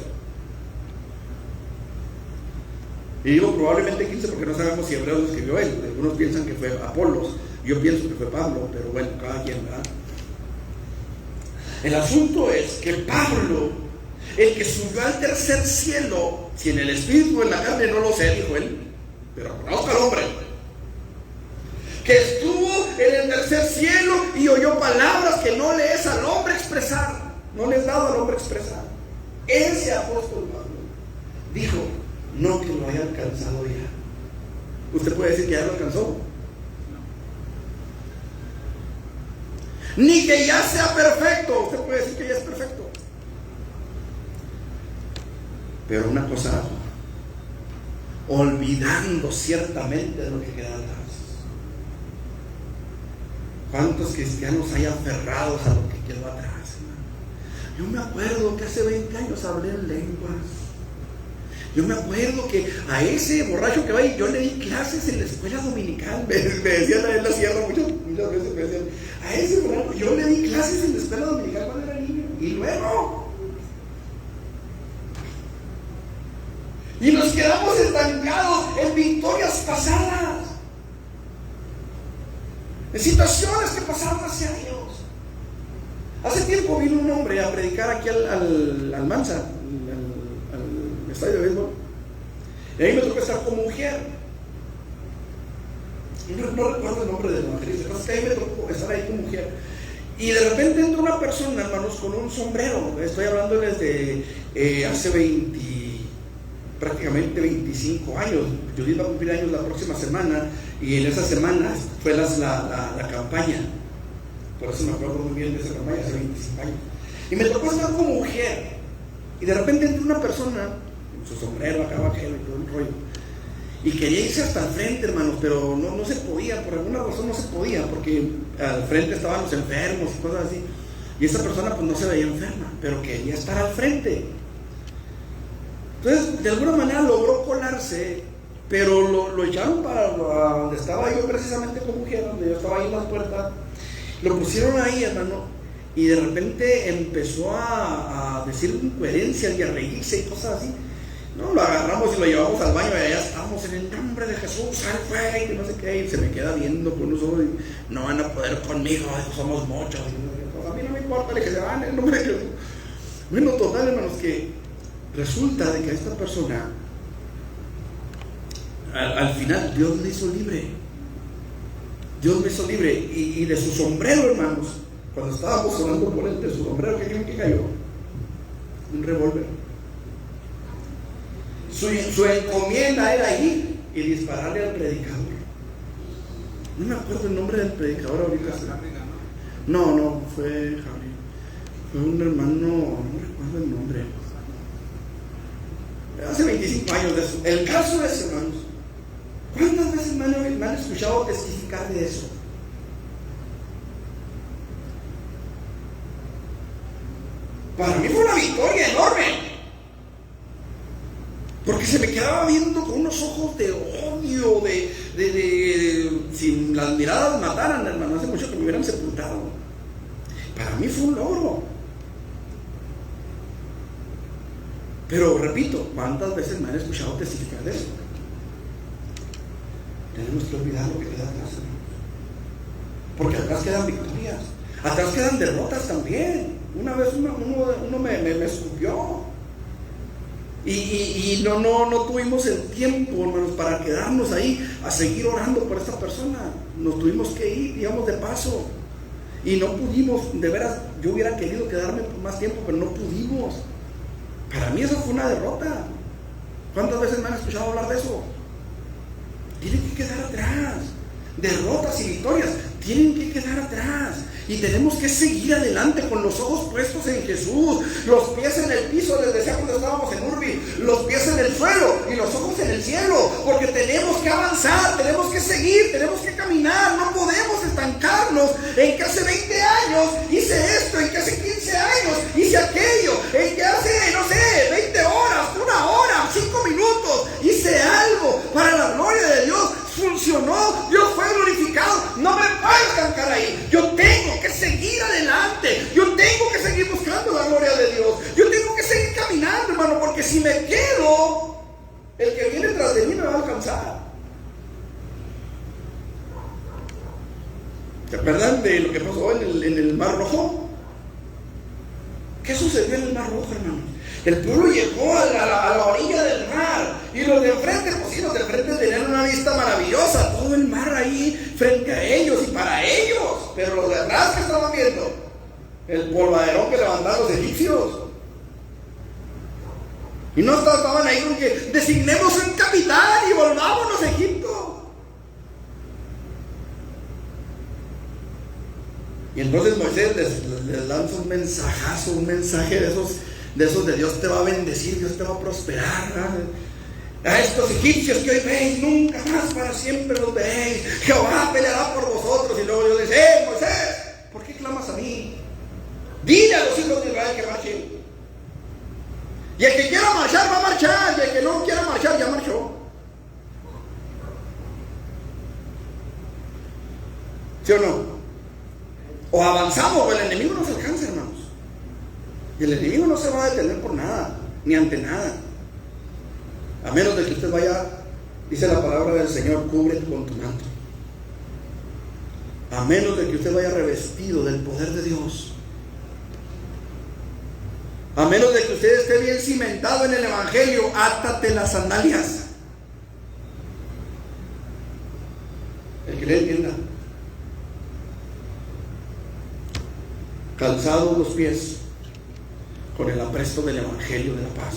Y digo probablemente 15 porque no sabemos si Hebreos lo escribió él. Algunos piensan que fue Apolos, yo pienso que fue Pablo, pero bueno, cada quien, ¿verdad? El asunto es que Pablo, el que subió al tercer cielo, si en el espíritu o en la carne no lo sé, dijo él, pero conozco al hombre, que estuvo en el tercer cielo y oyó palabras que no le es al hombre expresar, no le es dado al hombre expresar. Ese apóstol Pablo dijo: no que lo haya alcanzado ya. ¿Usted puede decir que ya lo alcanzó? Ni que ya sea perfecto. Usted puede decir que ya es perfecto. Pero una cosa, olvidando ciertamente de lo que queda atrás. ¿Cuántos cristianos hay aferrados a lo que quedó atrás, hermano? Yo me acuerdo que hace 20 años hablé en lenguas. Yo me acuerdo que a ese borracho que va ahí, yo le di clases en la escuela dominical. Me decían ahí en la sierra muchas veces, me decían: a ese borracho yo le di clases en la escuela dominical cuando era niño. Y luego, y nos quedamos estancados en victorias pasadas, en situaciones que pasaron hace años. Hace tiempo vino un hombre a predicar aquí al Mansa, al estadio de béisbol, y ahí me tocó estar como mujer. No recuerdo el nombre del evangelista, pero es que ahí me tocó estar ahí como mujer. Y de repente entra una persona, hermanos, con un sombrero. Estoy hablando desde hace prácticamente 25 años. Yo iba a cumplir años la próxima semana, y en esa semana fue la campaña. Por eso me acuerdo muy bien de esa campaña, hace 25 años. Y me tocó estar como mujer. Y de repente entra una persona con su sombrero acá, vaquero y todo el rollo, y quería irse hasta el frente, hermanos, pero no se podía. Por alguna razón no se podía, porque al frente estaban los enfermos y cosas así. Y esa persona pues no se veía enferma, pero quería estar al frente. Entonces, de alguna manera logró colarse, pero lo echaron para donde estaba yo precisamente como mujer, donde yo estaba ahí en la puerta. Lo pusieron ahí, hermano, y de repente empezó a decir incoherencias y a reírse y cosas así. No, lo agarramos y lo llevamos al baño, y allá estamos: en el nombre de Jesús, sal fuera, y que no sé qué. Y se me queda viendo con unos ojos y: no van a poder conmigo, somos muchos. Y a mí no me importa, que se van en el nombre de Jesús. Bueno, total, hermanos, que resulta de que a esta persona, al final, Dios le hizo libre. Dios me hizo libre. Y de su sombrero, hermanos, cuando estábamos orando por él, de su sombrero, ¿qué creen que cayó? Un revólver. Su encomienda era ir y dispararle al predicador. No me acuerdo el nombre del predicador ahorita. No, fue Javier. Fue un hermano, no recuerdo el nombre. Hace 25 años de eso. El caso es, hermanos, ¿cuántas veces me han escuchado testificar de eso? Para mí fue una victoria enorme, porque se me quedaba viendo con unos ojos de odio, si las miradas mataran, hermano, hace mucho que me hubieran sepultado. Para mí fue un logro. Pero repito, ¿cuántas veces me han escuchado testificar de eso? Tenemos que olvidar lo que queda atrás, porque atrás quedan victorias, atrás quedan derrotas también. Una vez uno me escupió, Y no tuvimos el tiempo, hermanos, para quedarnos ahí a seguir orando por esta persona. Nos tuvimos que ir, digamos, de paso. Y no pudimos, de veras, yo hubiera querido quedarme por más tiempo, pero no pudimos. Para mí eso fue una derrota. ¿Cuántas veces me han escuchado hablar de eso? Tienen que quedar atrás. Derrotas y victorias tienen que quedar atrás. Y tenemos que seguir adelante con los ojos puestos en Jesús, los pies en el piso, les decía cuando estábamos en Urbi, los pies en el suelo y los ojos en el cielo, porque tenemos que avanzar, tenemos que seguir, tenemos que caminar, no podemos estancarnos en que hace 20 años hice esto, en que hace 15 años hice aquello, en que hace, no sé, 20 horas, 1 hora, 5 minutos, hice algo para la gloria de Dios. Funcionó, Dios fue glorificado, no me puedo estancar ahí. Yo tengo que seguir adelante, yo tengo que seguir buscando la gloria de Dios, yo tengo que seguir caminando, hermano, porque si me quedo, el que viene tras de mí me va a alcanzar. ¿Se acuerdan de lo que pasó en el Mar Rojo? ¿Qué sucedió en el Mar Rojo, hermano? El pueblo llegó a la orilla del mar, y los de enfrente, pues sí, los de enfrente tenían una vista maravillosa, todo el mar ahí frente a ellos y para ellos. Pero los de atrás, ¿qué estaban viendo? El polvaderón que levantaron los egipcios. Y no estaban ahí con que designemos un capitán y volvámonos a Egipto. Y entonces Moisés les lanza un mensajazo, un mensaje de esos de Dios te va a bendecir, Dios te va a prosperar, ¿no? A estos egipcios que hoy veis, nunca más para siempre los veis. Jehová peleará por vosotros. Y luego Dios dice: Moisés, ¿por qué clamas a mí? Dile a los hijos de Israel que marchen. Y el que quiera marchar va a marchar, y el que no quiera marchar ya marchó. ¿Sí o no? O avanzamos o el enemigo nos alcanza, hermanos. Y el enemigo no se va a detener por nada, ni ante nada. A menos de que usted vaya, dice la palabra del Señor, cúbrete con tu manto. A menos de que usted vaya revestido del poder de Dios. A menos de que usted esté bien cimentado en el Evangelio, átate las sandalias. El que le entienda. Calzados los pies con el apresto del Evangelio de la paz.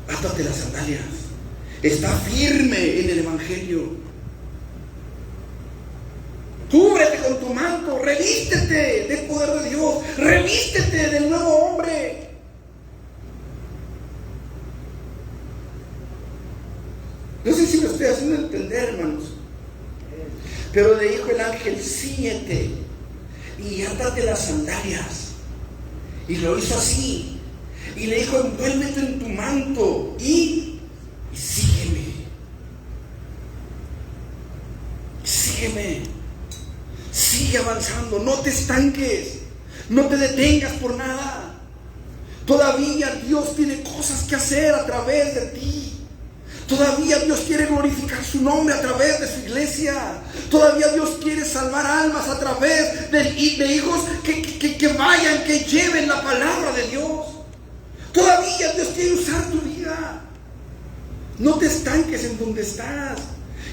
Átate las sandalias. Está firme en el Evangelio. Cúbrete con tu manto. Revístete del poder de Dios. Revístete del nuevo hombre. No sé si lo estoy haciendo entender, hermanos. Pero le dijo el ángel: cíñete y átate las sandalias. Y lo hizo así. Y le dijo: envuélvete en tu manto y sígueme. Sígueme. Sigue avanzando. No te estanques. No te detengas por nada. Todavía Dios tiene cosas que hacer a través de ti. Todavía Dios quiere glorificar su nombre a través de su iglesia. Todavía Dios quiere salvar almas a través de hijos que vayan, que lleven la palabra de Dios. Todavía Dios quiere usar tu vida. No te estanques en donde estás.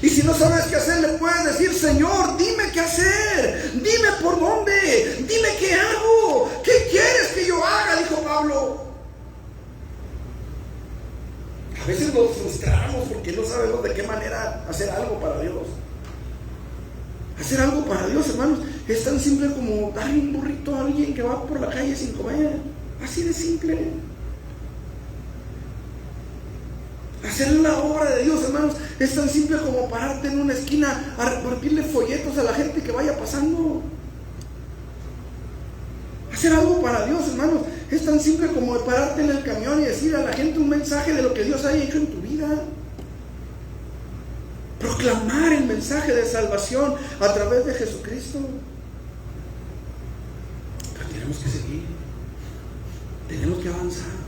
Y si no sabes qué hacer, le puedes decir: Señor, dime qué hacer. Dime por dónde. Dime qué hago. ¿Qué quieres que yo haga? Dijo Pablo. A veces nos frustramos porque no sabemos de qué manera hacer algo para Dios. Hacer algo para Dios, hermanos, es tan simple como darle un burrito a alguien que va por la calle sin comer. Así de simple. Hacer la obra de Dios, hermanos, es tan simple como pararte en una esquina a repartirle folletos a la gente que vaya pasando. Hacer algo para Dios, hermanos, es tan simple como pararte en el camión y decir a la gente un mensaje de lo que Dios ha hecho en tu vida. Proclamar el mensaje de salvación a través de Jesucristo. Pero tenemos que seguir. Tenemos que avanzar.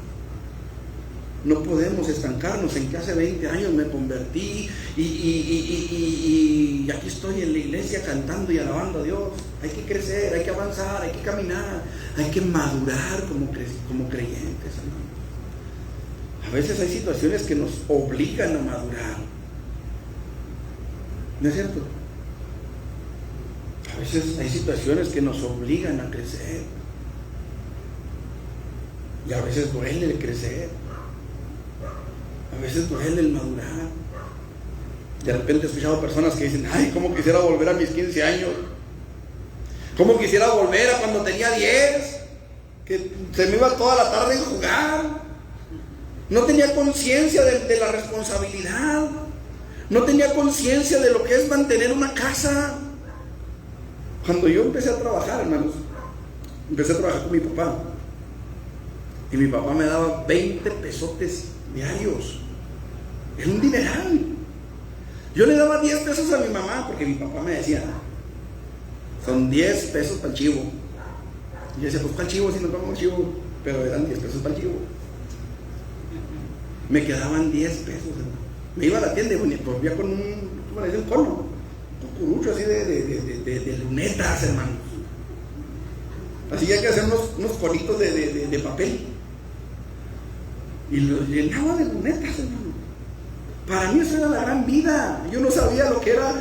No podemos estancarnos en que hace 20 años me convertí y aquí estoy en la iglesia cantando y alabando a Dios. hay que crecer, hay que avanzar, hay que caminar, hay que madurar como creyentes, hermano. A veces hay situaciones que nos obligan a madurar. ¿No es cierto? A veces hay situaciones que nos obligan a crecer. Y a veces duele el crecer. A veces duele el madurar. De repente he escuchado personas que dicen: ay, cómo quisiera volver a mis 15 años. Cómo quisiera volver a cuando tenía 10. Que se me iba toda la tarde a jugar. No tenía conciencia de la responsabilidad. No tenía conciencia de lo que es mantener una casa. Cuando yo empecé a trabajar, hermanos, empecé a trabajar con mi papá. Y mi papá me daba 20 pesotes diarios. Era un dineral. Yo le daba 10 pesos a mi mamá porque mi papá me decía: son 10 pesos para el chivo. Y yo decía: pues para el chivo, si no tomamos chivo. Pero eran 10 pesos para el chivo. Me quedaban 10 pesos, hermano. Me iba a la tienda y volvía con un cono, un curucho así de lunetas, hermano. Así que hay que hacer unos conitos de papel. Y los llenaba de lunetas, hermano. Para mí eso era la gran vida. Yo no sabía lo que era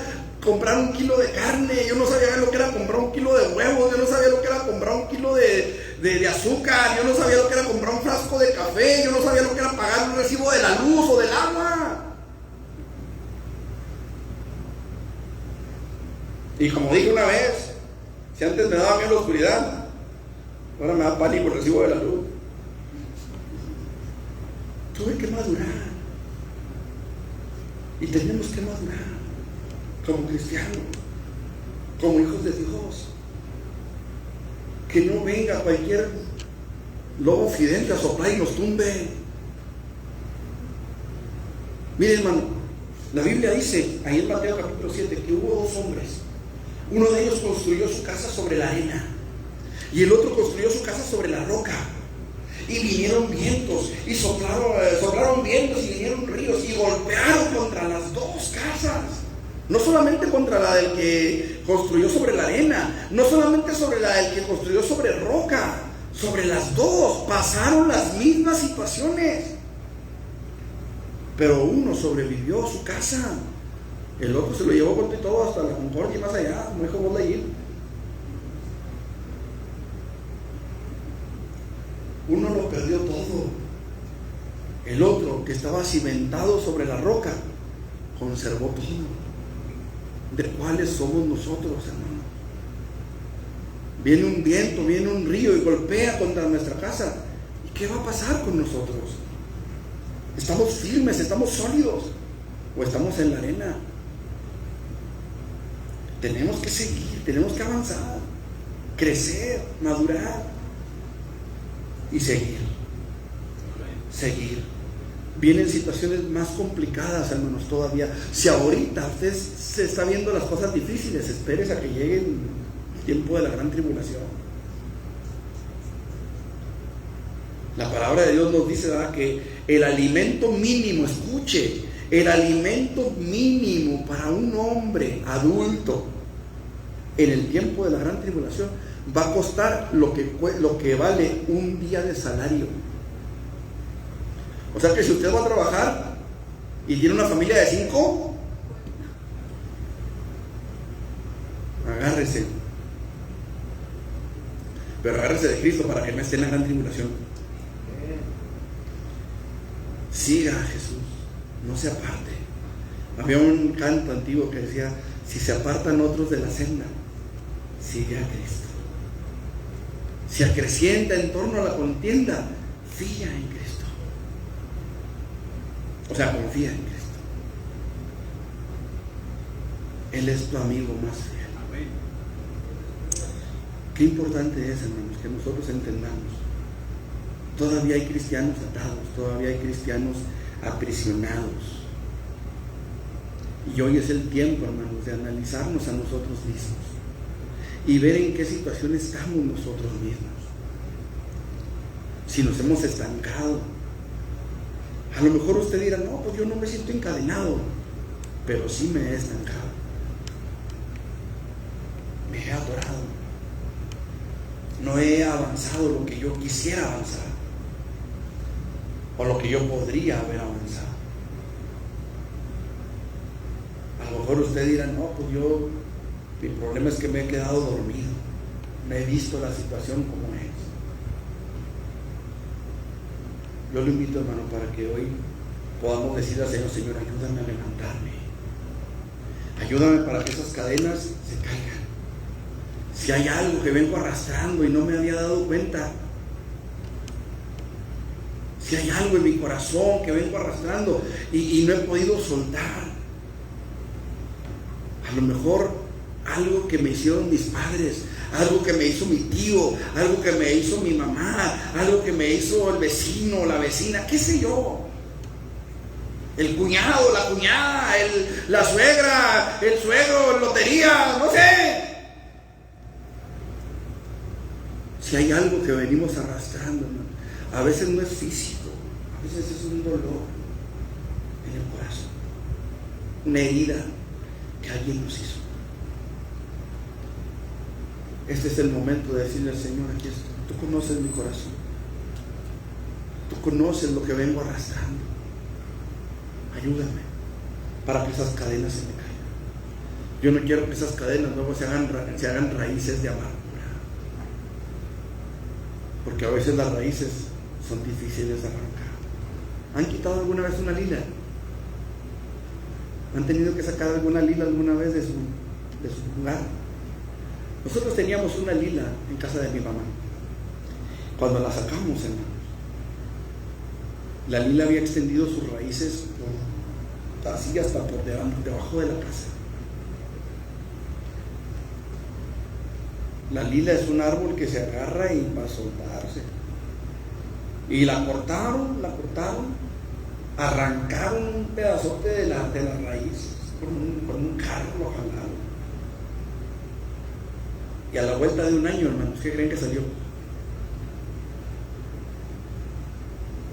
comprar un kilo de carne. Yo no sabía lo que era comprar un kilo de huevos. Yo no sabía lo que era comprar un kilo de azúcar. Yo no sabía lo que era comprar un frasco de café. Yo no sabía lo que era pagar un recibo de la luz o del agua. Y como dije una vez, si antes me daba miedo la oscuridad, ahora me da pánico el recibo de la luz. Tuve que madurar. Y tenemos que madurar como cristianos, como hijos de Dios. Que no venga cualquier lobo fidente a soplar y nos tumbe. Miren, hermano, la Biblia dice, ahí en Mateo capítulo 7, que hubo dos hombres. Uno de ellos construyó su casa sobre la arena y el otro construyó su casa sobre la roca. Y vinieron vientos y soplaron vientos y vinieron ríos y golpearon contra las dos casas. No solamente contra la del que construyó sobre la arena, no solamente sobre la del que construyó sobre roca, sobre las dos pasaron las mismas situaciones. Pero uno sobrevivió a su casa, el otro se lo llevó con todo hasta la Concordia y más allá, como dijo Buzz Lightyear. Uno lo perdió todo. El otro, que estaba cimentado sobre la roca, conservó todo. ¿De cuáles somos nosotros, hermano? Viene un viento, viene un río y golpea contra nuestra casa. ¿Y qué va a pasar con nosotros? ¿Estamos firmes, estamos sólidos o estamos en la arena? Tenemos que seguir, tenemos que avanzar, crecer, madurar y seguir. Vienen situaciones más complicadas, hermanos, todavía. Si ahorita usted se está viendo las cosas difíciles, espérese a que llegue el tiempo de la gran tribulación. La palabra de Dios nos dice, ¿verdad?, que el alimento mínimo, escuche, el alimento mínimo para un hombre adulto en el tiempo de la gran tribulación va a costar lo que vale un día de salario. O sea que si usted va a trabajar y tiene una familia de 5, agárrese. Pero agárrese de Cristo para que no esté en la gran tribulación. Siga a Jesús, no se aparte. Había un canto antiguo que decía: si se apartan otros de la senda, sigue a Cristo. Si acrecienta en torno a la contienda, fía en Cristo. O sea, confía en Cristo. Él es tu amigo más fiel. Amén. Qué importante es, hermanos, que nosotros entendamos. Todavía hay cristianos atados, todavía hay cristianos aprisionados. Y hoy es el tiempo, hermanos, de analizarnos a nosotros mismos y ver en qué situación estamos nosotros mismos. Si nos hemos estancado. A lo mejor usted dirá: no, pues yo no me siento encadenado, pero sí me he estancado. Me me he atorado. No he avanzado lo que yo quisiera avanzar, o lo que yo podría haber avanzado. A lo mejor usted dirá, no, pues mi problema es que me he quedado dormido, no he visto la situación como es. Yo lo invito, hermano, para que hoy podamos decirle al Señor: Señor, ayúdame a levantarme, ayúdame para que esas cadenas se caigan. Si hay algo que vengo arrastrando y no me había dado cuenta, si hay algo en mi corazón que vengo arrastrando y no he podido soltar, a lo mejor algo que me hicieron mis padres, algo que me hizo mi tío, algo que me hizo mi mamá, algo que me hizo el vecino, la vecina, qué sé yo, el cuñado, la cuñada, la suegra, el suegro, lotería, no sé. Si hay algo que venimos arrastrando, hermano, a veces no es físico, a veces es un dolor en el corazón, una herida que alguien nos hizo. Este es el momento de decirle al Señor: aquí estoy, tú conoces mi corazón, tú conoces lo que vengo arrastrando, ayúdame para que esas cadenas se me caigan. Yo no quiero que esas cadenas luego se hagan raíces de amargura, porque a veces las raíces son difíciles de arrancar. ¿Han quitado alguna vez una lila? ¿Han tenido que sacar alguna lila alguna vez de su lugar? Nosotros teníamos una lila en casa de mi mamá. Cuando la sacamos, hermanos, la lila había extendido sus raíces así hasta por debajo de la casa. La lila es un árbol que se agarra y va a soltarse. Y la cortaron, arrancaron un pedazote de la raíz, con un carro lo jalaron. Y a la vuelta de un año, hermanos, ¿qué creen que salió?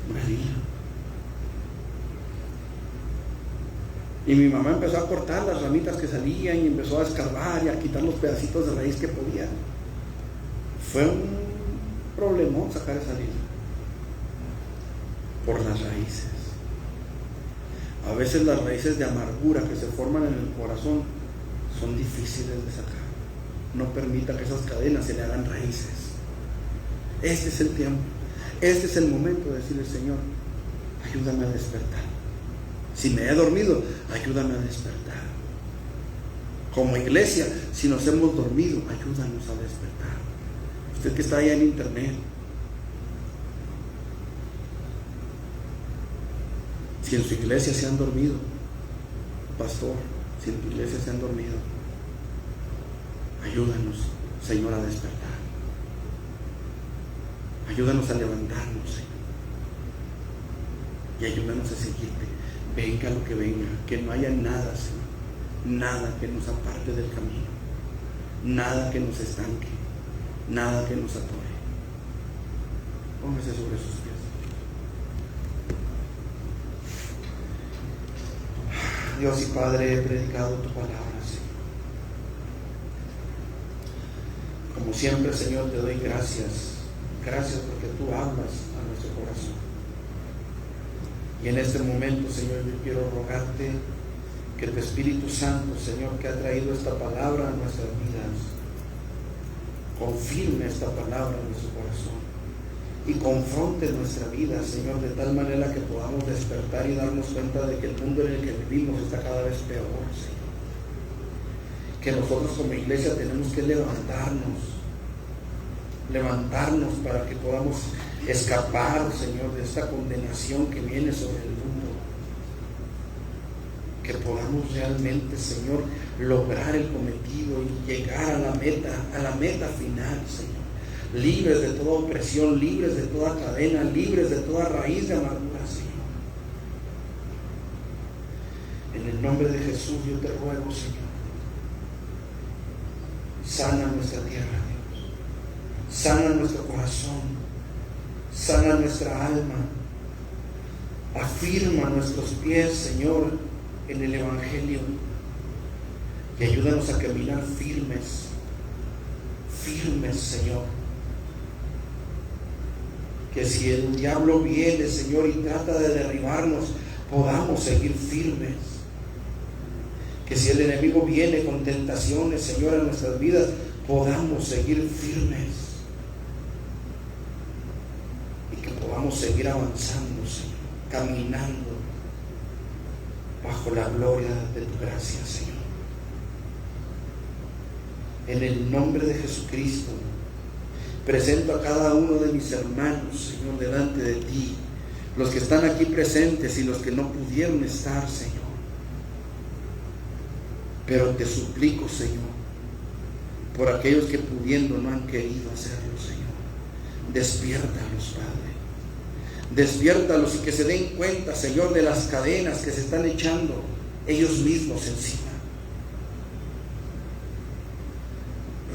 Una lila. Y mi mamá empezó a cortar las ramitas que salían y empezó a escarbar y a quitar los pedacitos de raíz que podía. Fue un problemón sacar esa lila por las raíces. A veces las raíces de amargura que se forman en el corazón son difíciles de sacar. No permita que esas cadenas se le hagan raíces. Este es el tiempo, este es el momento de decirle: Señor, ayúdame a despertar. Si me he dormido, ayúdame a despertar. Como iglesia, si nos hemos dormido, ayúdanos a despertar. Usted que está allá en internet, si en su iglesia se han dormido, pastor, si en tu iglesia se han dormido, ayúdanos, Señor, a despertar. Ayúdanos a levantarnos, Señor. Y ayúdanos a seguirte. Venga lo que venga, que no haya nada, Señor, nada que nos aparte del camino, nada que nos estanque, nada que nos atore. Póngase sobre sus pies. Dios y Padre, he predicado tu palabra, Señor. Como siempre, Señor, te doy gracias. Gracias porque tú hablas a nuestro corazón. Y en este momento, Señor, yo quiero rogarte que tu Espíritu Santo, Señor, que ha traído esta palabra a nuestras vidas, confirme esta palabra en nuestro corazón y confronte nuestra vida, Señor, de tal manera que podamos despertar y darnos cuenta de que el mundo en el que vivimos está cada vez peor, Señor. Que nosotros como iglesia tenemos que levantarnos para que podamos escapar, Señor, de esta condenación que viene sobre el mundo. Que podamos realmente, Señor, lograr el cometido y llegar a la meta final, Señor. Libres de toda opresión, libres de toda cadena, libres de toda raíz de amargura, Señor. En el nombre de Jesús yo te ruego, Señor, sana nuestra tierra, Dios. Sana nuestro corazón. Sana nuestra alma. Afirma nuestros pies, Señor, en el Evangelio. Y ayúdanos a caminar firmes firmes, Señor. Que si el diablo viene, Señor, y trata de derribarnos, podamos seguir firmes. Que si el enemigo viene con tentaciones, Señor, en nuestras vidas, podamos seguir firmes. Y que podamos seguir avanzando, Señor, caminando bajo la gloria de tu gracia, Señor. En el nombre de Jesucristo, presento a cada uno de mis hermanos, Señor, delante de ti, los que están aquí presentes y los que no pudieron estar, Señor. Pero te suplico, Señor, por aquellos que pudiendo no han querido hacerlo, Señor, despiértalos, Padre. Despiértalos y que se den cuenta, Señor, de las cadenas que se están echando ellos mismos encima.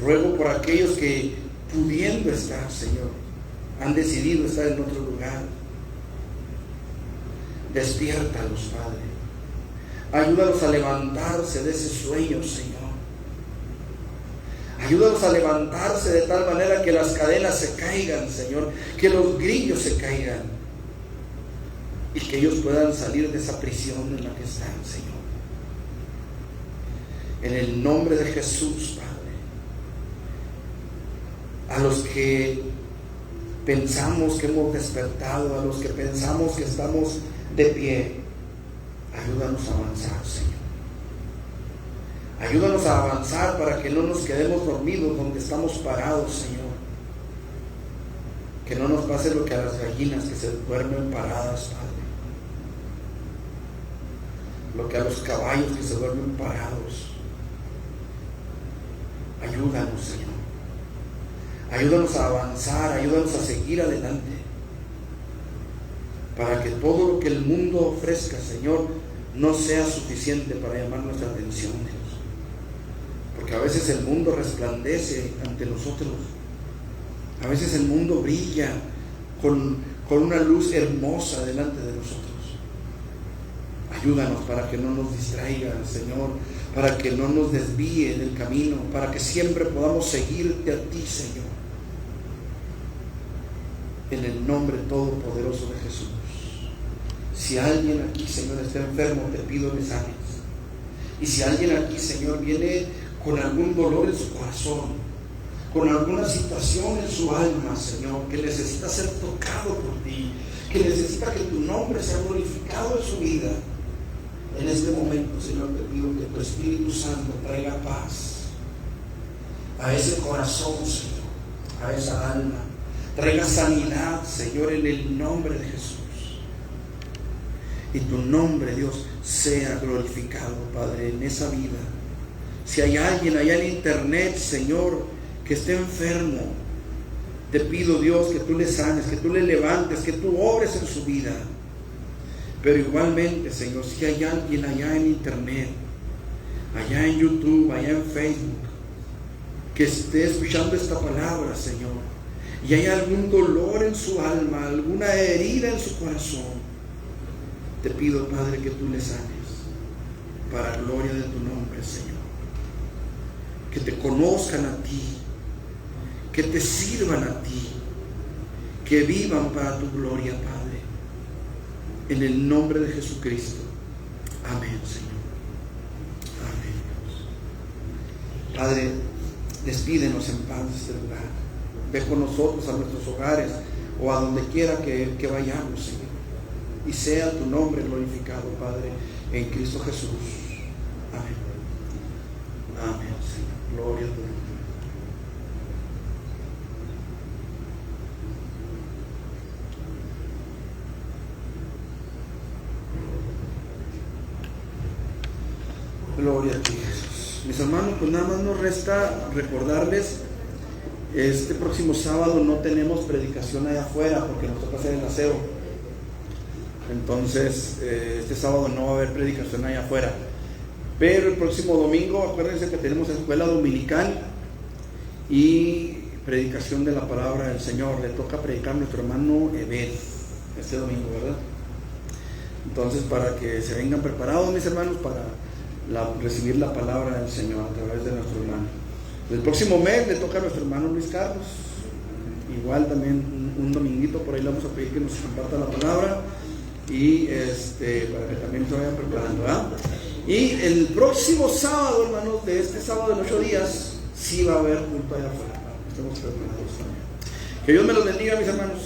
Ruego por aquellos que, pudiendo estar, Señor, han decidido estar en otro lugar. Despiértalos, Padre. Ayúdalos a levantarse de ese sueño, Señor. Ayúdalos a levantarse de tal manera que las cadenas se caigan, Señor, que los grillos se caigan y que ellos puedan salir de esa prisión en la que están, Señor. En el nombre de Jesús, Padre. A los que pensamos que hemos despertado, a los que pensamos que estamos de pie, ayúdanos a avanzar, Señor. Ayúdanos a avanzar para que no nos quedemos dormidos donde estamos parados, Señor. Que no nos pase lo que a las gallinas que se duermen paradas, Padre. Lo que a los caballos que se duermen parados. Ayúdanos, Señor. Ayúdanos a avanzar, ayúdanos a seguir adelante. Para que todo lo que el mundo ofrezca, Señor, no sea suficiente para llamar nuestra atención, Dios. Porque a veces el mundo resplandece ante nosotros. A veces el mundo brilla con una luz hermosa delante de nosotros. Ayúdanos para que no nos distraiga, Señor, para que no nos desvíe del camino, para que siempre podamos seguirte a ti, Señor. En el nombre todopoderoso de Jesús. Si alguien aquí, Señor, está enfermo, te pido le sanes. Y si alguien aquí, Señor, viene con algún dolor en su corazón, con alguna situación en su alma, Señor, que necesita ser tocado por ti, que necesita que tu nombre sea glorificado en su vida, en este momento, Señor, te pido que tu Espíritu Santo traiga paz a ese corazón, Señor, a esa alma. Traiga sanidad, Señor, en el nombre de Jesús. Y tu nombre, Dios, sea glorificado, Padre, en esa vida. Si hay alguien allá en internet, Señor, que esté enfermo, te pido, Dios, que tú le sanes, que tú le levantes, que tú obres en su vida. Pero igualmente, Señor, si hay alguien allá en internet, allá en YouTube, allá en Facebook, que esté escuchando esta palabra, Señor, y hay algún dolor en su alma, alguna herida en su corazón, te pido, Padre, que tú le sanes para gloria de tu nombre, Señor. Que te conozcan a ti, que te sirvan a ti, que vivan para tu gloria, Padre. En el nombre de Jesucristo. Amén, Señor. Amén. Padre, despídenos en paz de este lugar. Ve con nosotros a nuestros hogares o a donde quiera que vayamos, Señor. Y sea tu nombre glorificado, Padre, en Cristo Jesús. Amén. Amén, Señor. Gloria a tu nombre. Gloria a ti, Jesús. Mis hermanos, pues nada más nos resta recordarles, este próximo sábado no tenemos predicación allá afuera porque nos toca hacer el aseo. Entonces, este sábado no va a haber predicación allá afuera. Pero el próximo domingo, acuérdense que tenemos escuela dominical y predicación de la palabra del Señor. Le toca predicar a nuestro hermano Ebed este domingo, ¿verdad? Entonces, para que se vengan preparados, mis hermanos, para recibir la palabra del Señor a través de nuestro hermano. El próximo mes le toca a nuestro hermano Luis Carlos. Igual también un dominguito por ahí le vamos a pedir que nos comparta la palabra. Y para que también se vayan preparando, ¿verdad? Y el próximo sábado, hermanos, de este sábado en 8 días, sí va a haber culto allá afuera. Estamos preparados también. Que Dios me los bendiga, mis hermanos.